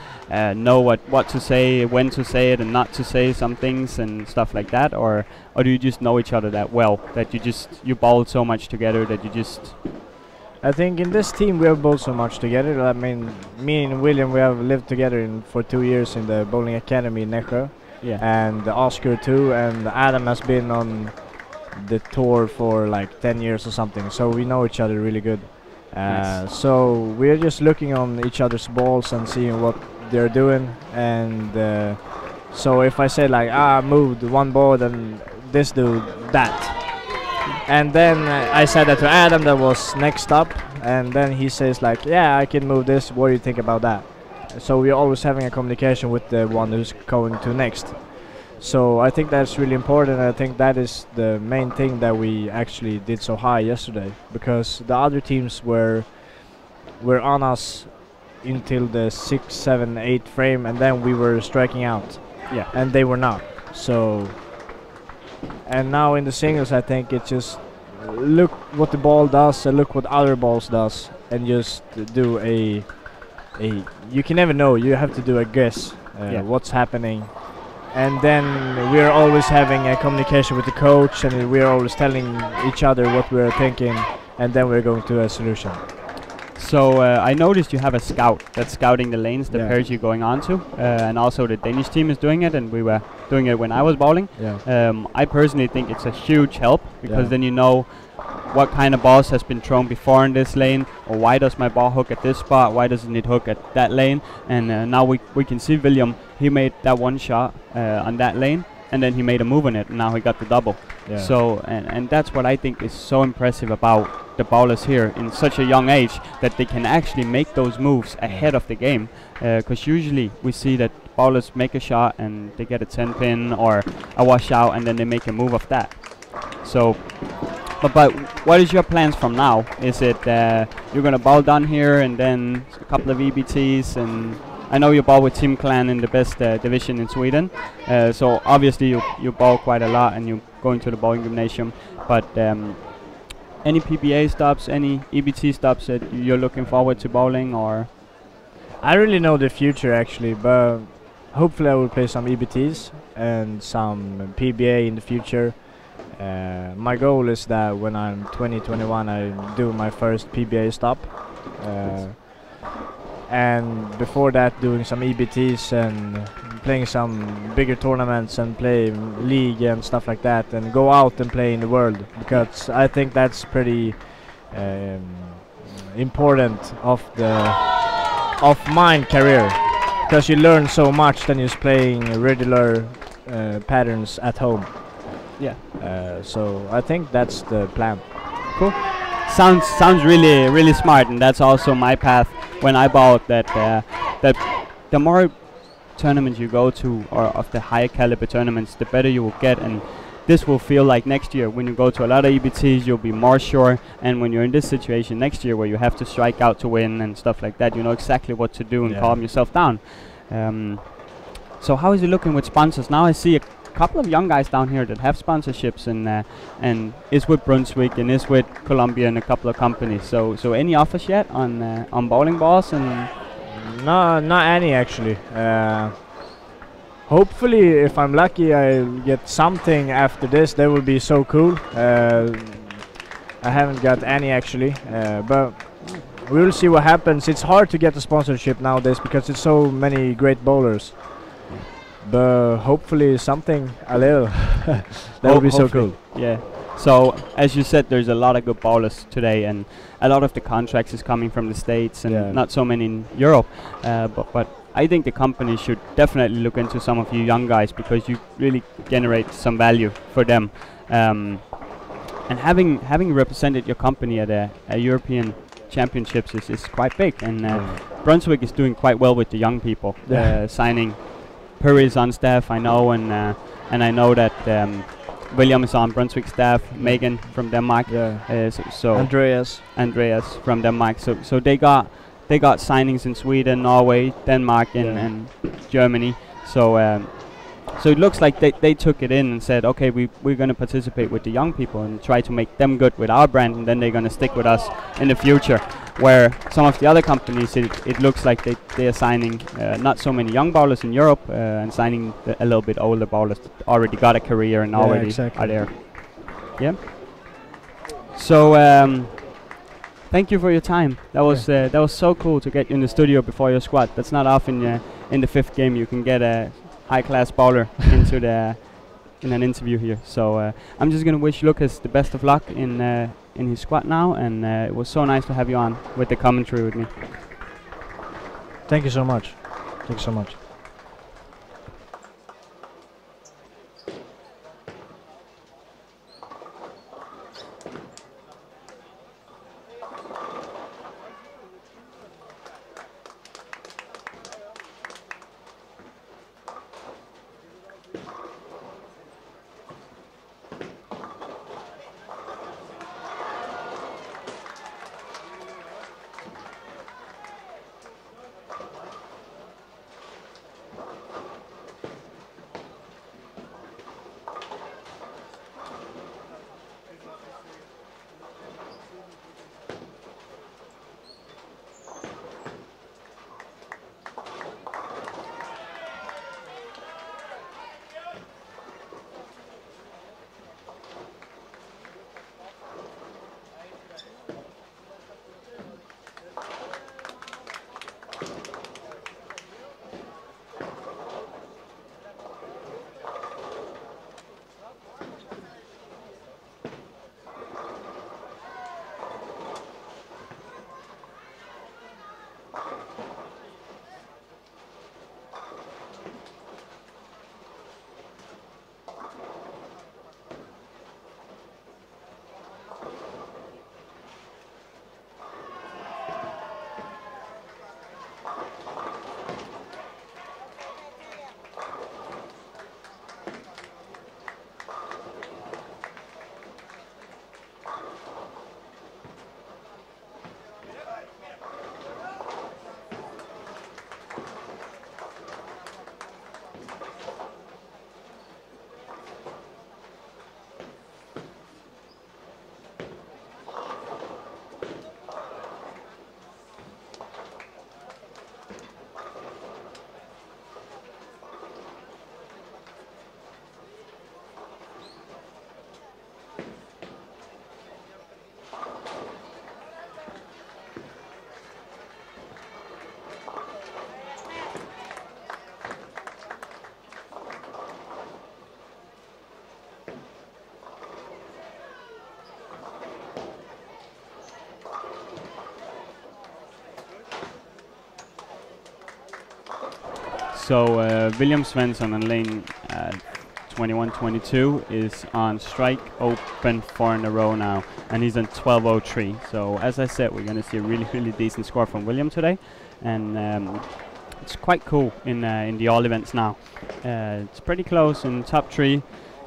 know what to say, when to say it, and not to say some things and stuff like that, or do you just know each other that well that you bowl so much together that you just? I think in this team we have bowled so much together. I mean, me and William, we have lived together for 2 years in the bowling academy in Nässjö, and Oscar too, and Adam has been on the tour for like 10 years or something. So we know each other really good. Nice. So we're just looking on each other's balls and seeing what they're doing, and so if I say like, I moved one ball, then this dude that. And then I said that to Adam, that was next up, and then he says like, yeah, I can move this, what do you think about that? So we're always having a communication with the one who's going to next. So I think that's really important. I think that is the main thing that we actually did so high yesterday, because the other teams were on us until the 6, 7, 8 frame, and then we were striking out. And they were not. So, and now in the singles, I think it's just look what the ball does and look what other balls does, and just do a you can never know, you have to do a guess what's happening. And then we're always having a communication with the coach, and we're always telling each other what we're thinking, and then we're going to a solution. So I noticed you have a scout that's scouting the lanes, the pairs you're going on to, and also the Danish team is doing it, and we were doing it when I was bowling. I personally think it's a huge help, because then you know what kind of balls has been thrown before in this lane, or why does my ball hook at this spot, why doesn't it hook at that lane. And now we can see William, he made that one shot on that lane, and then he made a move on it, and now he got the double. Yeah. So and that's what I think is so impressive about the bowlers here in such a young age, that they can actually make those moves ahead of the game. Because usually we see that bowlers make a shot and they get a 10 pin or a washout, and then they make a move of that. So, but what is your plans from now? Is it you're gonna bowl down here and then a couple of EBTs? And I know you bowl with Team Clan in the best division in Sweden. So obviously you bowl quite a lot and you go into the bowling gymnasium. But any PBA stops, any EBT stops that you're looking forward to bowling, or? I really know the future actually, but hopefully I will play some EBTs and some PBA in the future. My goal is that when I'm 21 I do my first PBA stop, and before that doing some EBTs and playing some bigger tournaments and play league and stuff like that, and go out and play in the world, because I think that's pretty important of my career, because you learn so much than just playing regular patterns at home. Yeah. So I think that's the plan. Cool. Sounds really smart, and that's also my path when I bowled. That the more tournaments you go to, or of the higher caliber tournaments, the better you will get. And this will feel like next year when you go to a lot of EBTs, you'll be more sure. And when you're in this situation next year where you have to strike out to win and stuff like that, you know exactly what to do and calm yourself down. So how is it looking with sponsors now? I see a couple of young guys down here that have sponsorships, and is with Brunswick and is with Columbia and a couple of companies. So any offers yet on bowling balls? And no, not any actually. Hopefully, if I'm lucky, I'll get something after this. That would be so cool. I haven't got any actually, but we will see what happens. It's hard to get a sponsorship nowadays because it's so many great bowlers. But hopefully something a little. That would be so cool. Yeah. So as you said, there's a lot of good bowlers today, and a lot of the contracts is coming from the States, and not so many in Europe. But I think the company should definitely look into some of you young guys, because you really generate some value for them. And having represented your company at a European Championships is quite big, and Brunswick is doing quite well with the young people, signing. Perry is on staff, I know, and I know that William is on Brunswick staff, Megan from Denmark, so Andreas from Denmark. So they got signings in Sweden, Norway, Denmark, and Germany. So it looks like they took it in and said, okay, we're going to participate with the young people and try to make them good with our brand, and then they're going to stick with us in the future. Where some of the other companies, it looks like they are signing not so many young bowlers in Europe, and signing a little bit older bowlers that already got a career and already are there. Yeah. So thank you for your time. That was so cool to get you in the studio before your squad. That's not often in the fifth game you can get a high-class bowler in an interview here. So I'm just gonna wish Lucas the best of luck in his squad now, and it was so nice to have you on with the commentary with me. Thank you so much. Thank you so much. So William Svensson on lane 21-22 is on strike open 4 in a row now, and he's on 12:03. So as I said, we're going to see a really decent score from William today, and it's quite cool in the all events now. It's pretty close, and top 3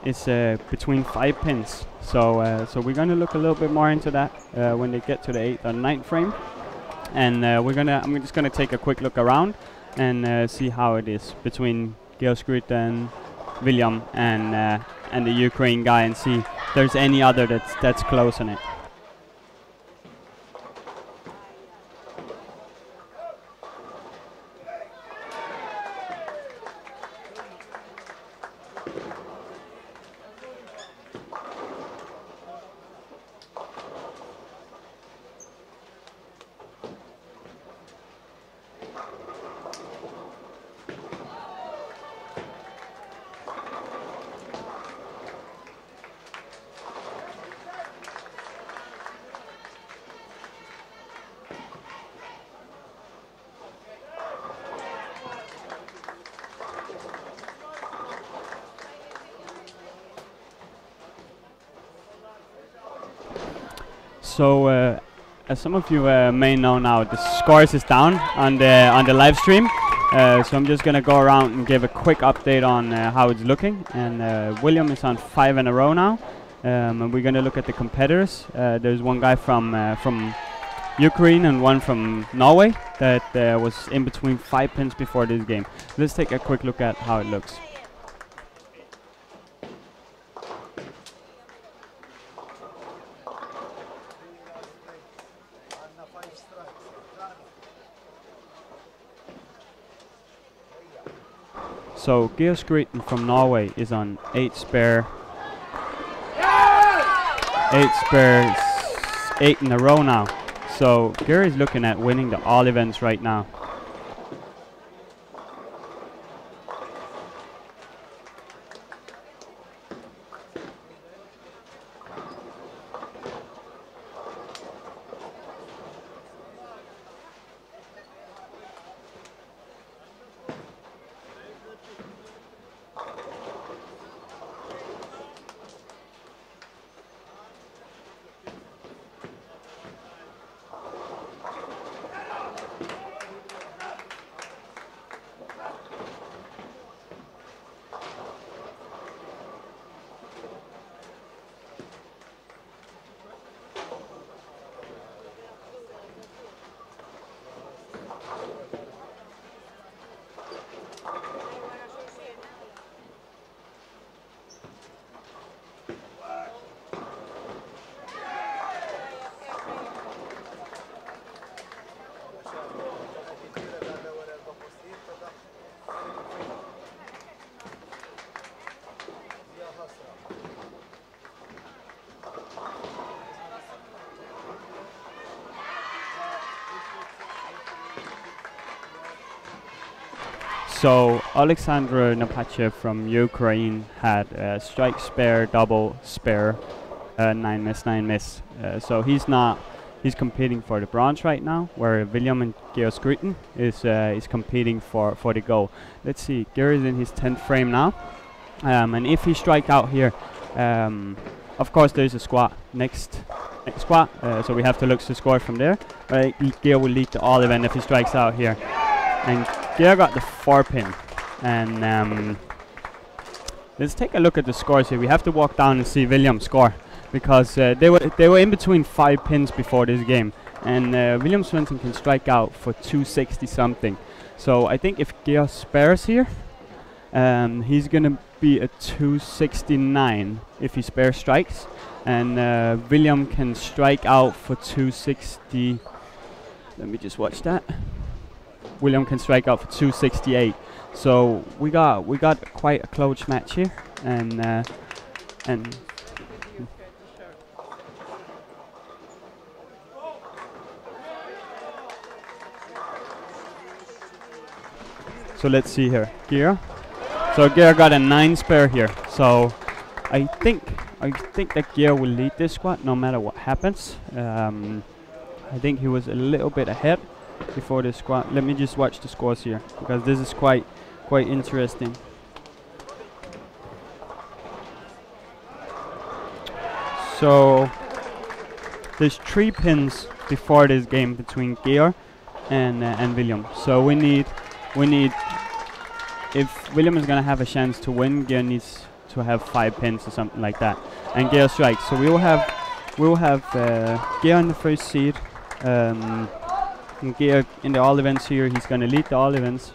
is between 5 pins. So we're going to look a little bit more into that when they get to the 8th or 9th frame, and I'm just going to take a quick look around and see how it is between Georg and William and the Ukraine guy, and see if there's any other that's close on it. So as some of you may know now, the scores is down on the live stream. So I'm just gonna go around and give a quick update on how it's looking. And William is on 5 in a row now. And we're gonna look at the competitors. There's one guy from Ukraine and one from Norway that was in between 5 pins before this game. Let's take a quick look at how it looks. So Georg from Norway is on 8 spare, 8 in a row now. So Georg is looking at winning the all events right now. So Alexander Napachev from Ukraine had strike spare, double spare, 9 miss, 9 miss. So he's competing for the bronze right now, where William and Georg is competing for the gold. Let's see, Georg is in his 10th frame now, and if he strike out here, of course there's a squat next squat, so we have to look to score from there. Georg will lead the all event if he strikes out here. And Georg got the 4 pin, and let's take a look at the scores here. We have to walk down and see William score, because they were in between 5 pins before this game, and William Svensson can strike out for 260 something. So I think if Georg spares here, he's gonna be a 269 if he spare strikes, and William can strike out for 260. Let me just watch that. William can strike out for 268. So we got quite a close match here, and so let's see here, Georg. So Georg got a 9 spare here. So I think that Georg will lead this squad no matter what happens. I think he was a little bit ahead before this squad. Let me just watch the scores here, because this is quite quite interesting. So there's 3 pins before this game between Gear and William. So we need if William is gonna have a chance to win, Gear needs to have 5 pins or something like that, and Gear strikes. So we will have Gear in the first seed. And Gear in the all events here. He's gonna lead the all events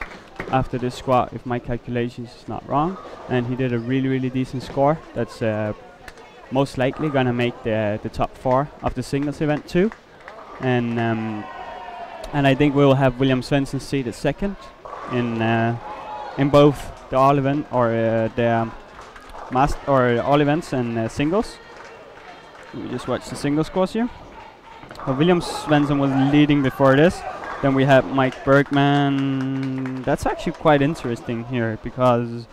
after this squat, if my calculations is not wrong, and he did a really decent score. That's most likely gonna make the top 4 of the singles event too, and I think we will have William Svensson seated second in both the all event or the all events and singles. We just watch the single scores here. William Svensson was leading before this. Then we have Mike Bergman. That's actually quite interesting here because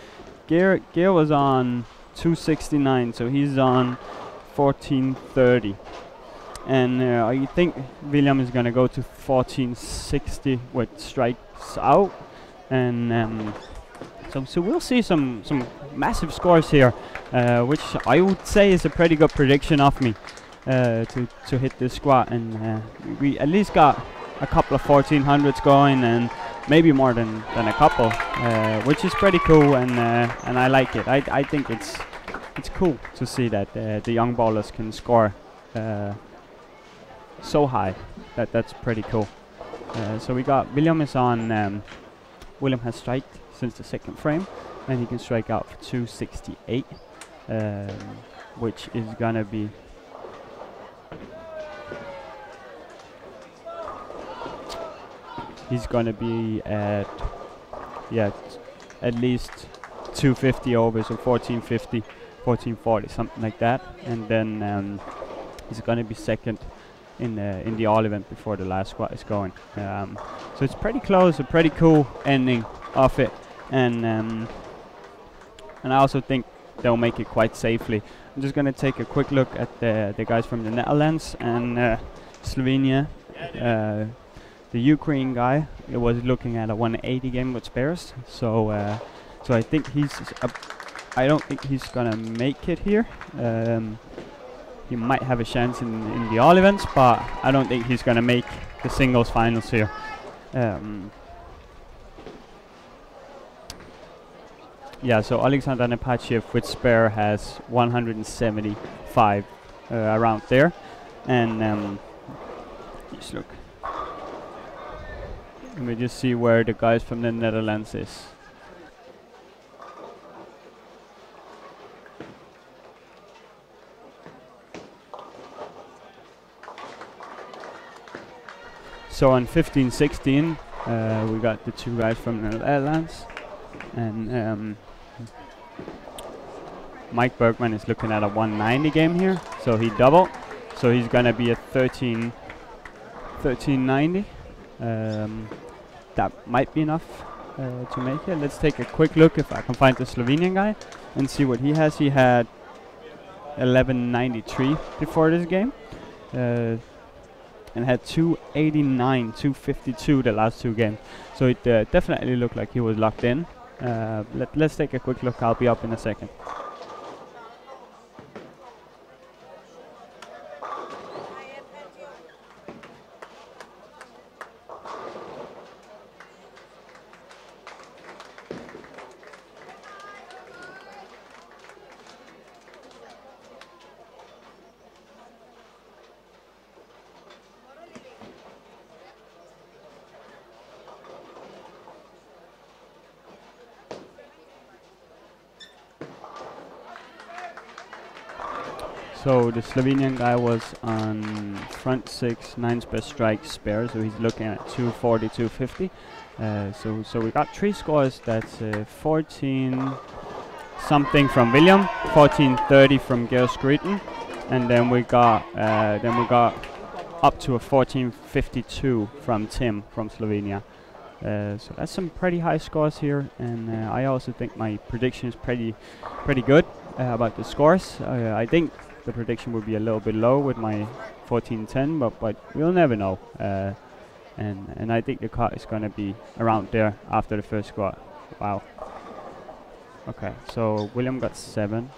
Gear was on 269, so he's on 1430. And I think William is gonna go to 1460 with strikes out, and so we'll see some massive scores here, which I would say is a pretty good prediction of me to hit this squat, and we at least got a couple of 1400s going, and maybe more than a couple, which is pretty cool, and I like it. I think it's cool to see that the young bowlers can score so high. That's pretty cool. So we got William is on. William has striked since the second frame, and he can strike out for 268, which is gonna be he's gonna be at at least 250 overs, or 1450, 1440, something like that, and then he's gonna be second in the all event before the last squat is going. So it's pretty close, a pretty cool ending of it, and I also think they'll make it quite safely. I'm just gonna take a quick look at the guys from the Netherlands and Slovenia. The Ukraine guy, it was looking at a 180 game with spares, so I think I don't think he's gonna make it here. He might have a chance in the all events, but I don't think he's gonna make the singles finals here. Yeah, so Alexander Nepachev with spare has 175 around there, and just look. Let me just see where the guys from the Netherlands is. So on 15-16, we got the 2 guys from the Netherlands, and Mike Bergman is looking at a 190 game here, so he doubled, so he's gonna be at 1390. That might be enough to make it. Let's take a quick look if I can find the Slovenian guy and see what he has. He had 1193 before this game, and had 289, 252 the last 2 games. So it definitely looked like he was locked in. Let's take a quick look. I'll be up in a second. So the Slovenian guy was on front 6, 9 spare strike spare, so he's looking at 240, 250. So we got 3 scores. That's 14 something from William, 1430 from Geir Skryten, and then we got up to a 1452 from Tim from Slovenia. So that's some pretty high scores here, and I also think my prediction is pretty good about the scores. I think the prediction would be a little bit low with my 1410, but we'll never know. And I think the cut is going to be around there after the first squat. Wow. Okay, so William got 7,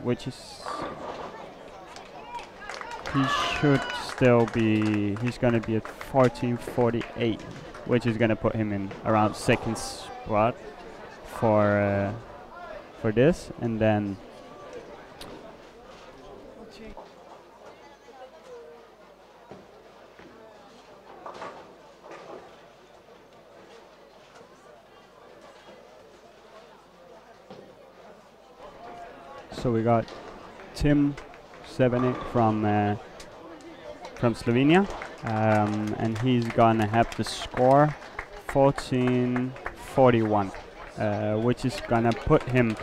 which is he should still be. He's gonna be at 14:48, which is gonna put him in around second spot for this, and then. So we got Tim Sevenik from Slovenia, and he's gonna have to score 14:41, which is gonna put him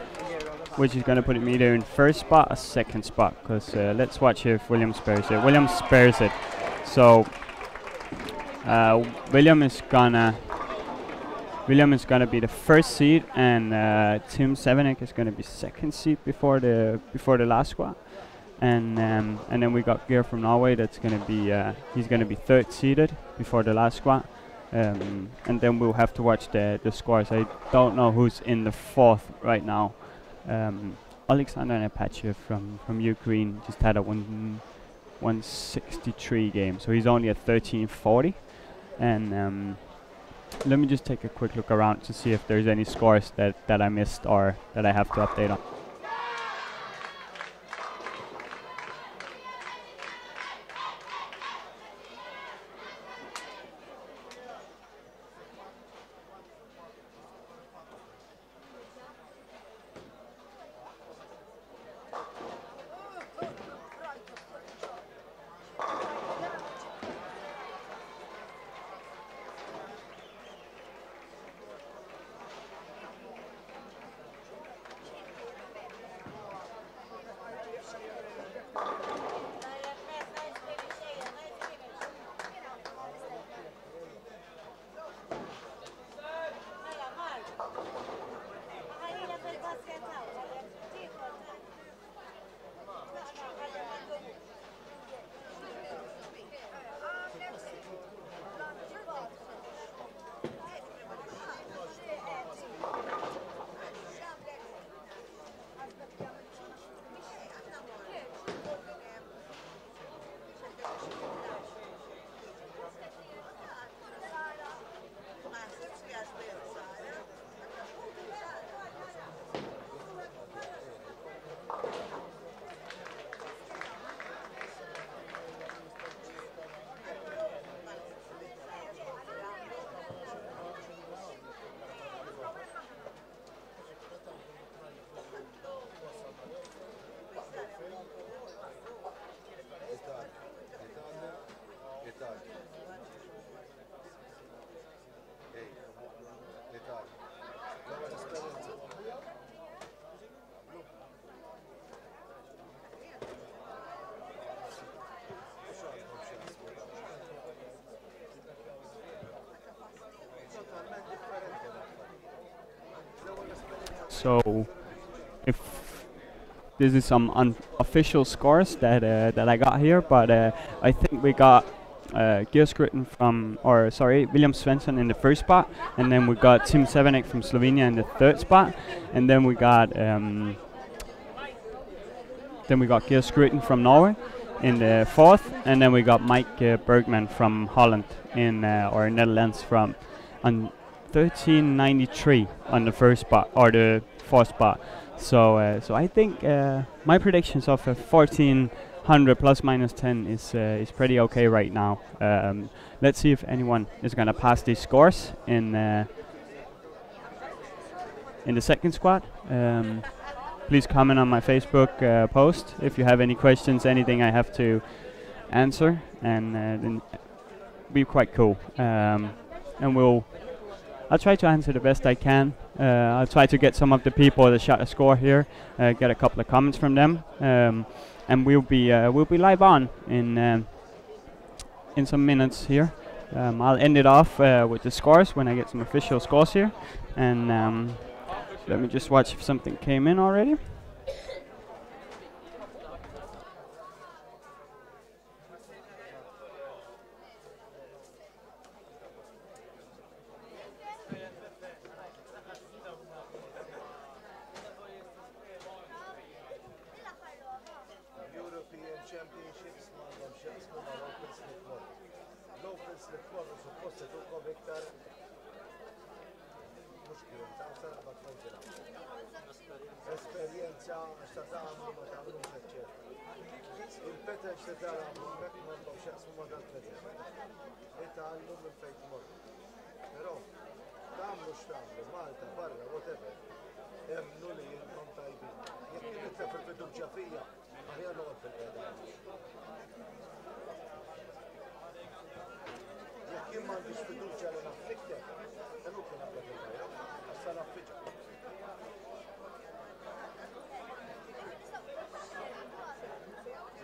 either in first spot or second spot. Because let's watch if William spares it. William spares it, so William is gonna be the first seed, and Tim Sevenik is gonna be second seed before the last squad, and then we got Gear from Norway. That's gonna be he's gonna be third seeded before the last squad, and then we'll have to watch the scores. I don't know who's in the fourth right now. Alexander Apache from Ukraine just had a 163 game, so he's only at 13:40, and let me just take a quick look around to see if there's any scores that I missed or that I have to update on. So, if this is some unofficial scores that I got here, but I think we got William Svensson in the first spot, and then we got Tim Sevenik from Slovenia in the third spot, and then we got Geir Skrytten from Norway in the fourth, and then we got Mike Bergman from Holland or Netherlands from on 1393 on the first spot or the fourth spot. So I think my predictions of 1400 plus minus 10 is pretty okay right now. Let's see if anyone is gonna pass these scores in the second squad. Please comment on my Facebook post if you have any questions, anything I have to answer, and then be quite cool. And I'll try to answer the best I can. I'll try to get some of the people that shot a score here, get a couple of comments from them, and we'll be live on in some minutes here. I'll end it off with the scores when I get some official scores here, and let me just watch if something came in already. x'jaqsmu ma' l-open slip mod. L-open slip mod suppost itukom iktar mhux kien ta' sarba tfawġilha. Esperjenza għax ta' tagħmlu ma tagħmlux eċċetera. Il-petals li tara hawnhekk m'għandhomx jaqsmu ma' dal-petals. Itgħallu minn fejn tmorru. Però tagħmlu x'tagħmlu Malta, barra, whatever, emnu li jintom tajbin. Jekk nitlef il-fiduċja fija, aħjar noqgħod fil-qiegħda. Jekk jien m'għandix fiduċja li nafflikktek, hemm kien naqbad il-ħajja, għax sa naffiġa.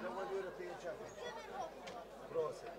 L-ewwel European Championship. Proset.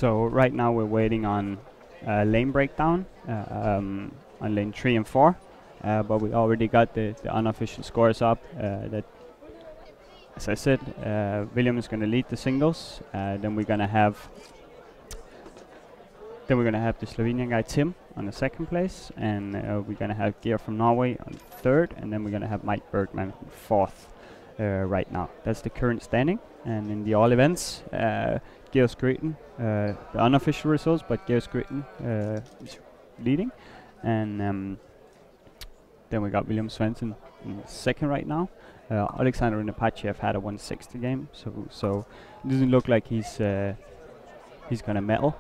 So right now we're waiting on lane breakdown on lane 3 and 4, but we already got the unofficial scores up. That, as I said, William is going to lead the singles. Then we're going to have Then we're gonna have the Slovenian guy Tim on the second place, and we're gonna have Gear from Norway on third, and then we're gonna have Mike Bergman on fourth right now. That's the current standing, and in the all events, Gear Skritten, the unofficial results, but Gear Skritten is leading, and then we got William Svensson in second right now. Alexander and Apache have had a 160 game, so it doesn't look like he's gonna medal.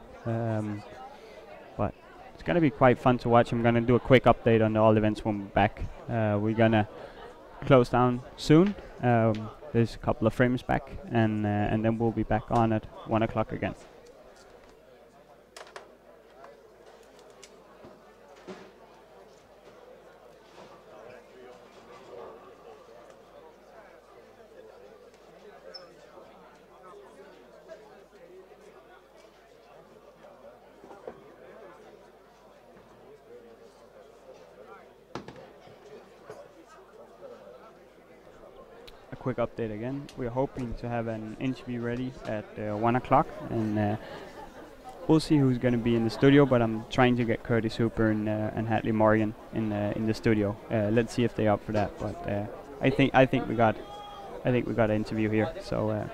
But it's gonna be quite fun to watch. I'm gonna do a quick update on the all events when we're back. We're gonna close down soon. There's a couple of frames back, and then we'll be back on at 1 o'clock again. Quick update again. We're hoping to have an interview ready at 1 o'clock, and we'll see who's going to be in the studio. But I'm trying to get Curtis Hooper and Hadley Morgan in the studio. Let's see if they're up for that. But I think we got an interview here. So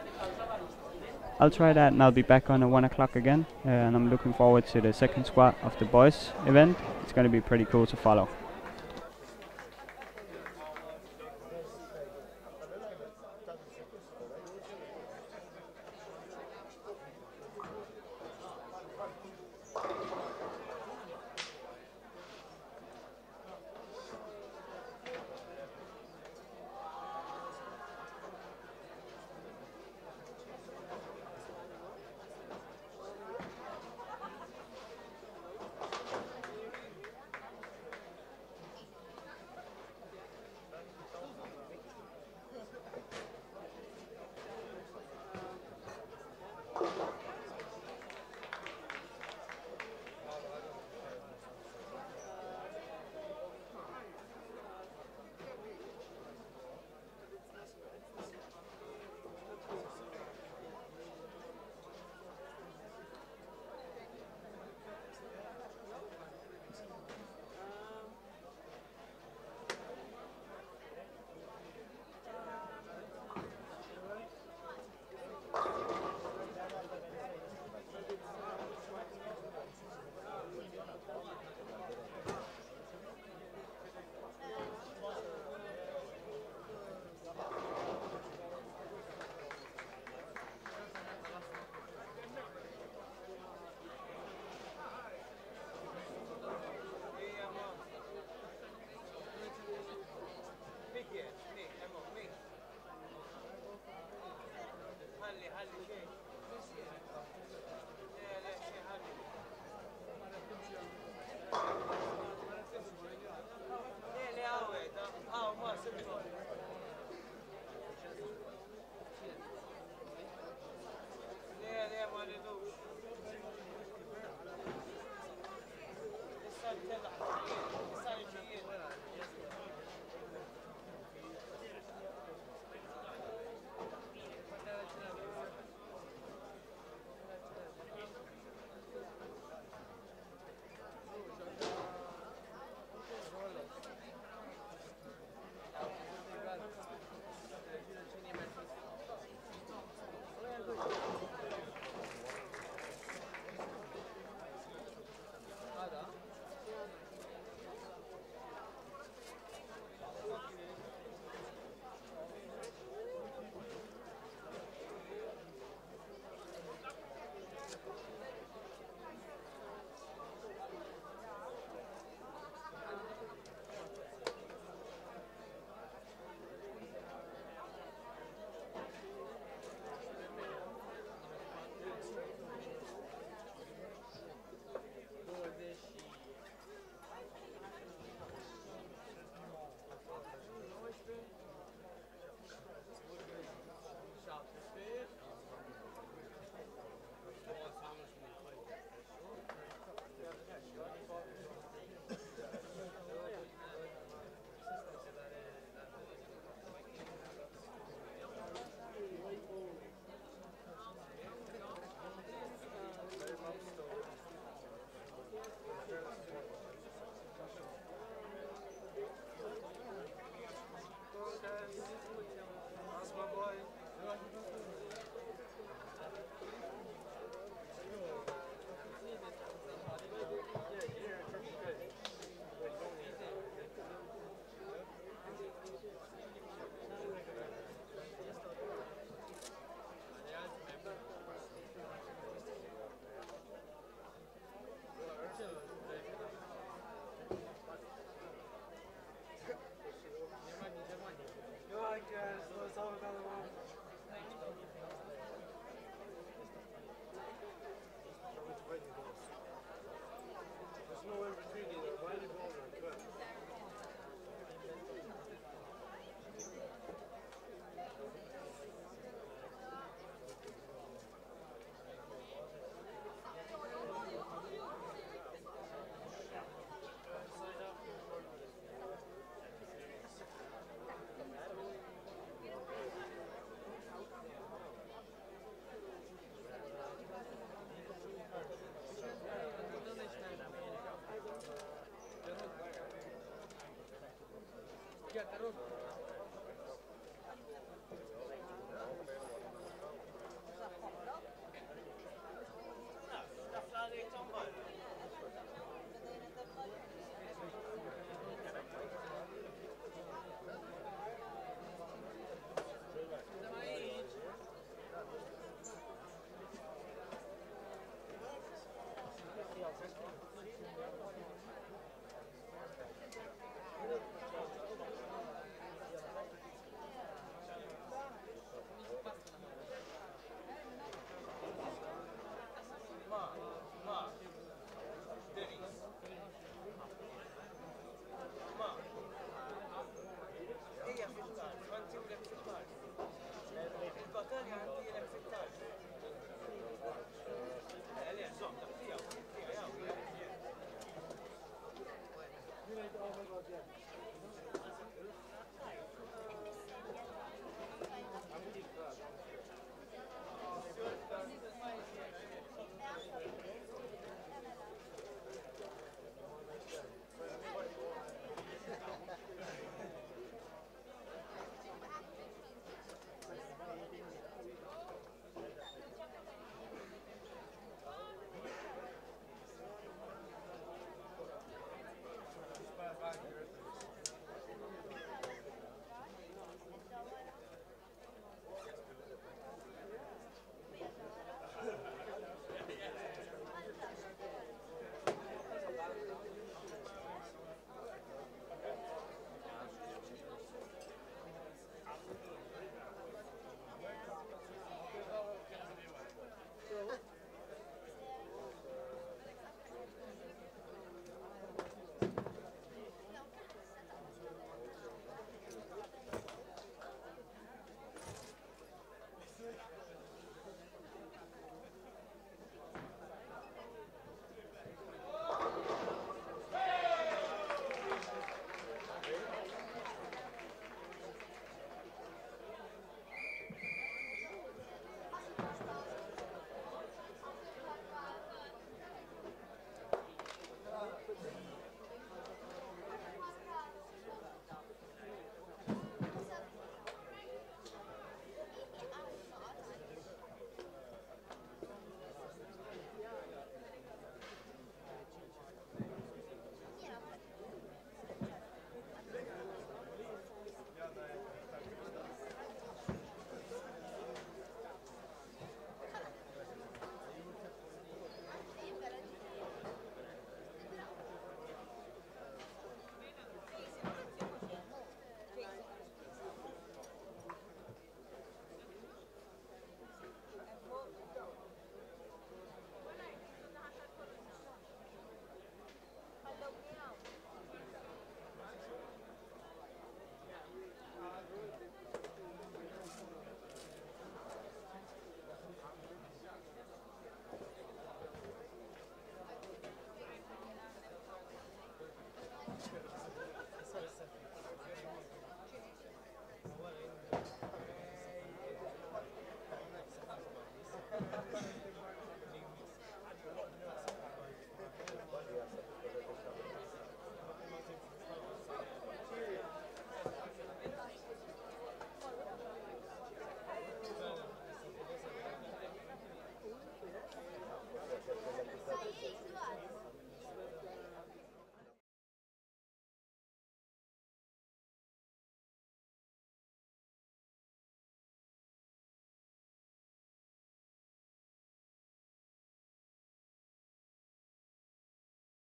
I'll try that, and I'll be back on at 1 o'clock again. And I'm looking forward to the second squad of the boys event. It's going to be pretty cool to follow.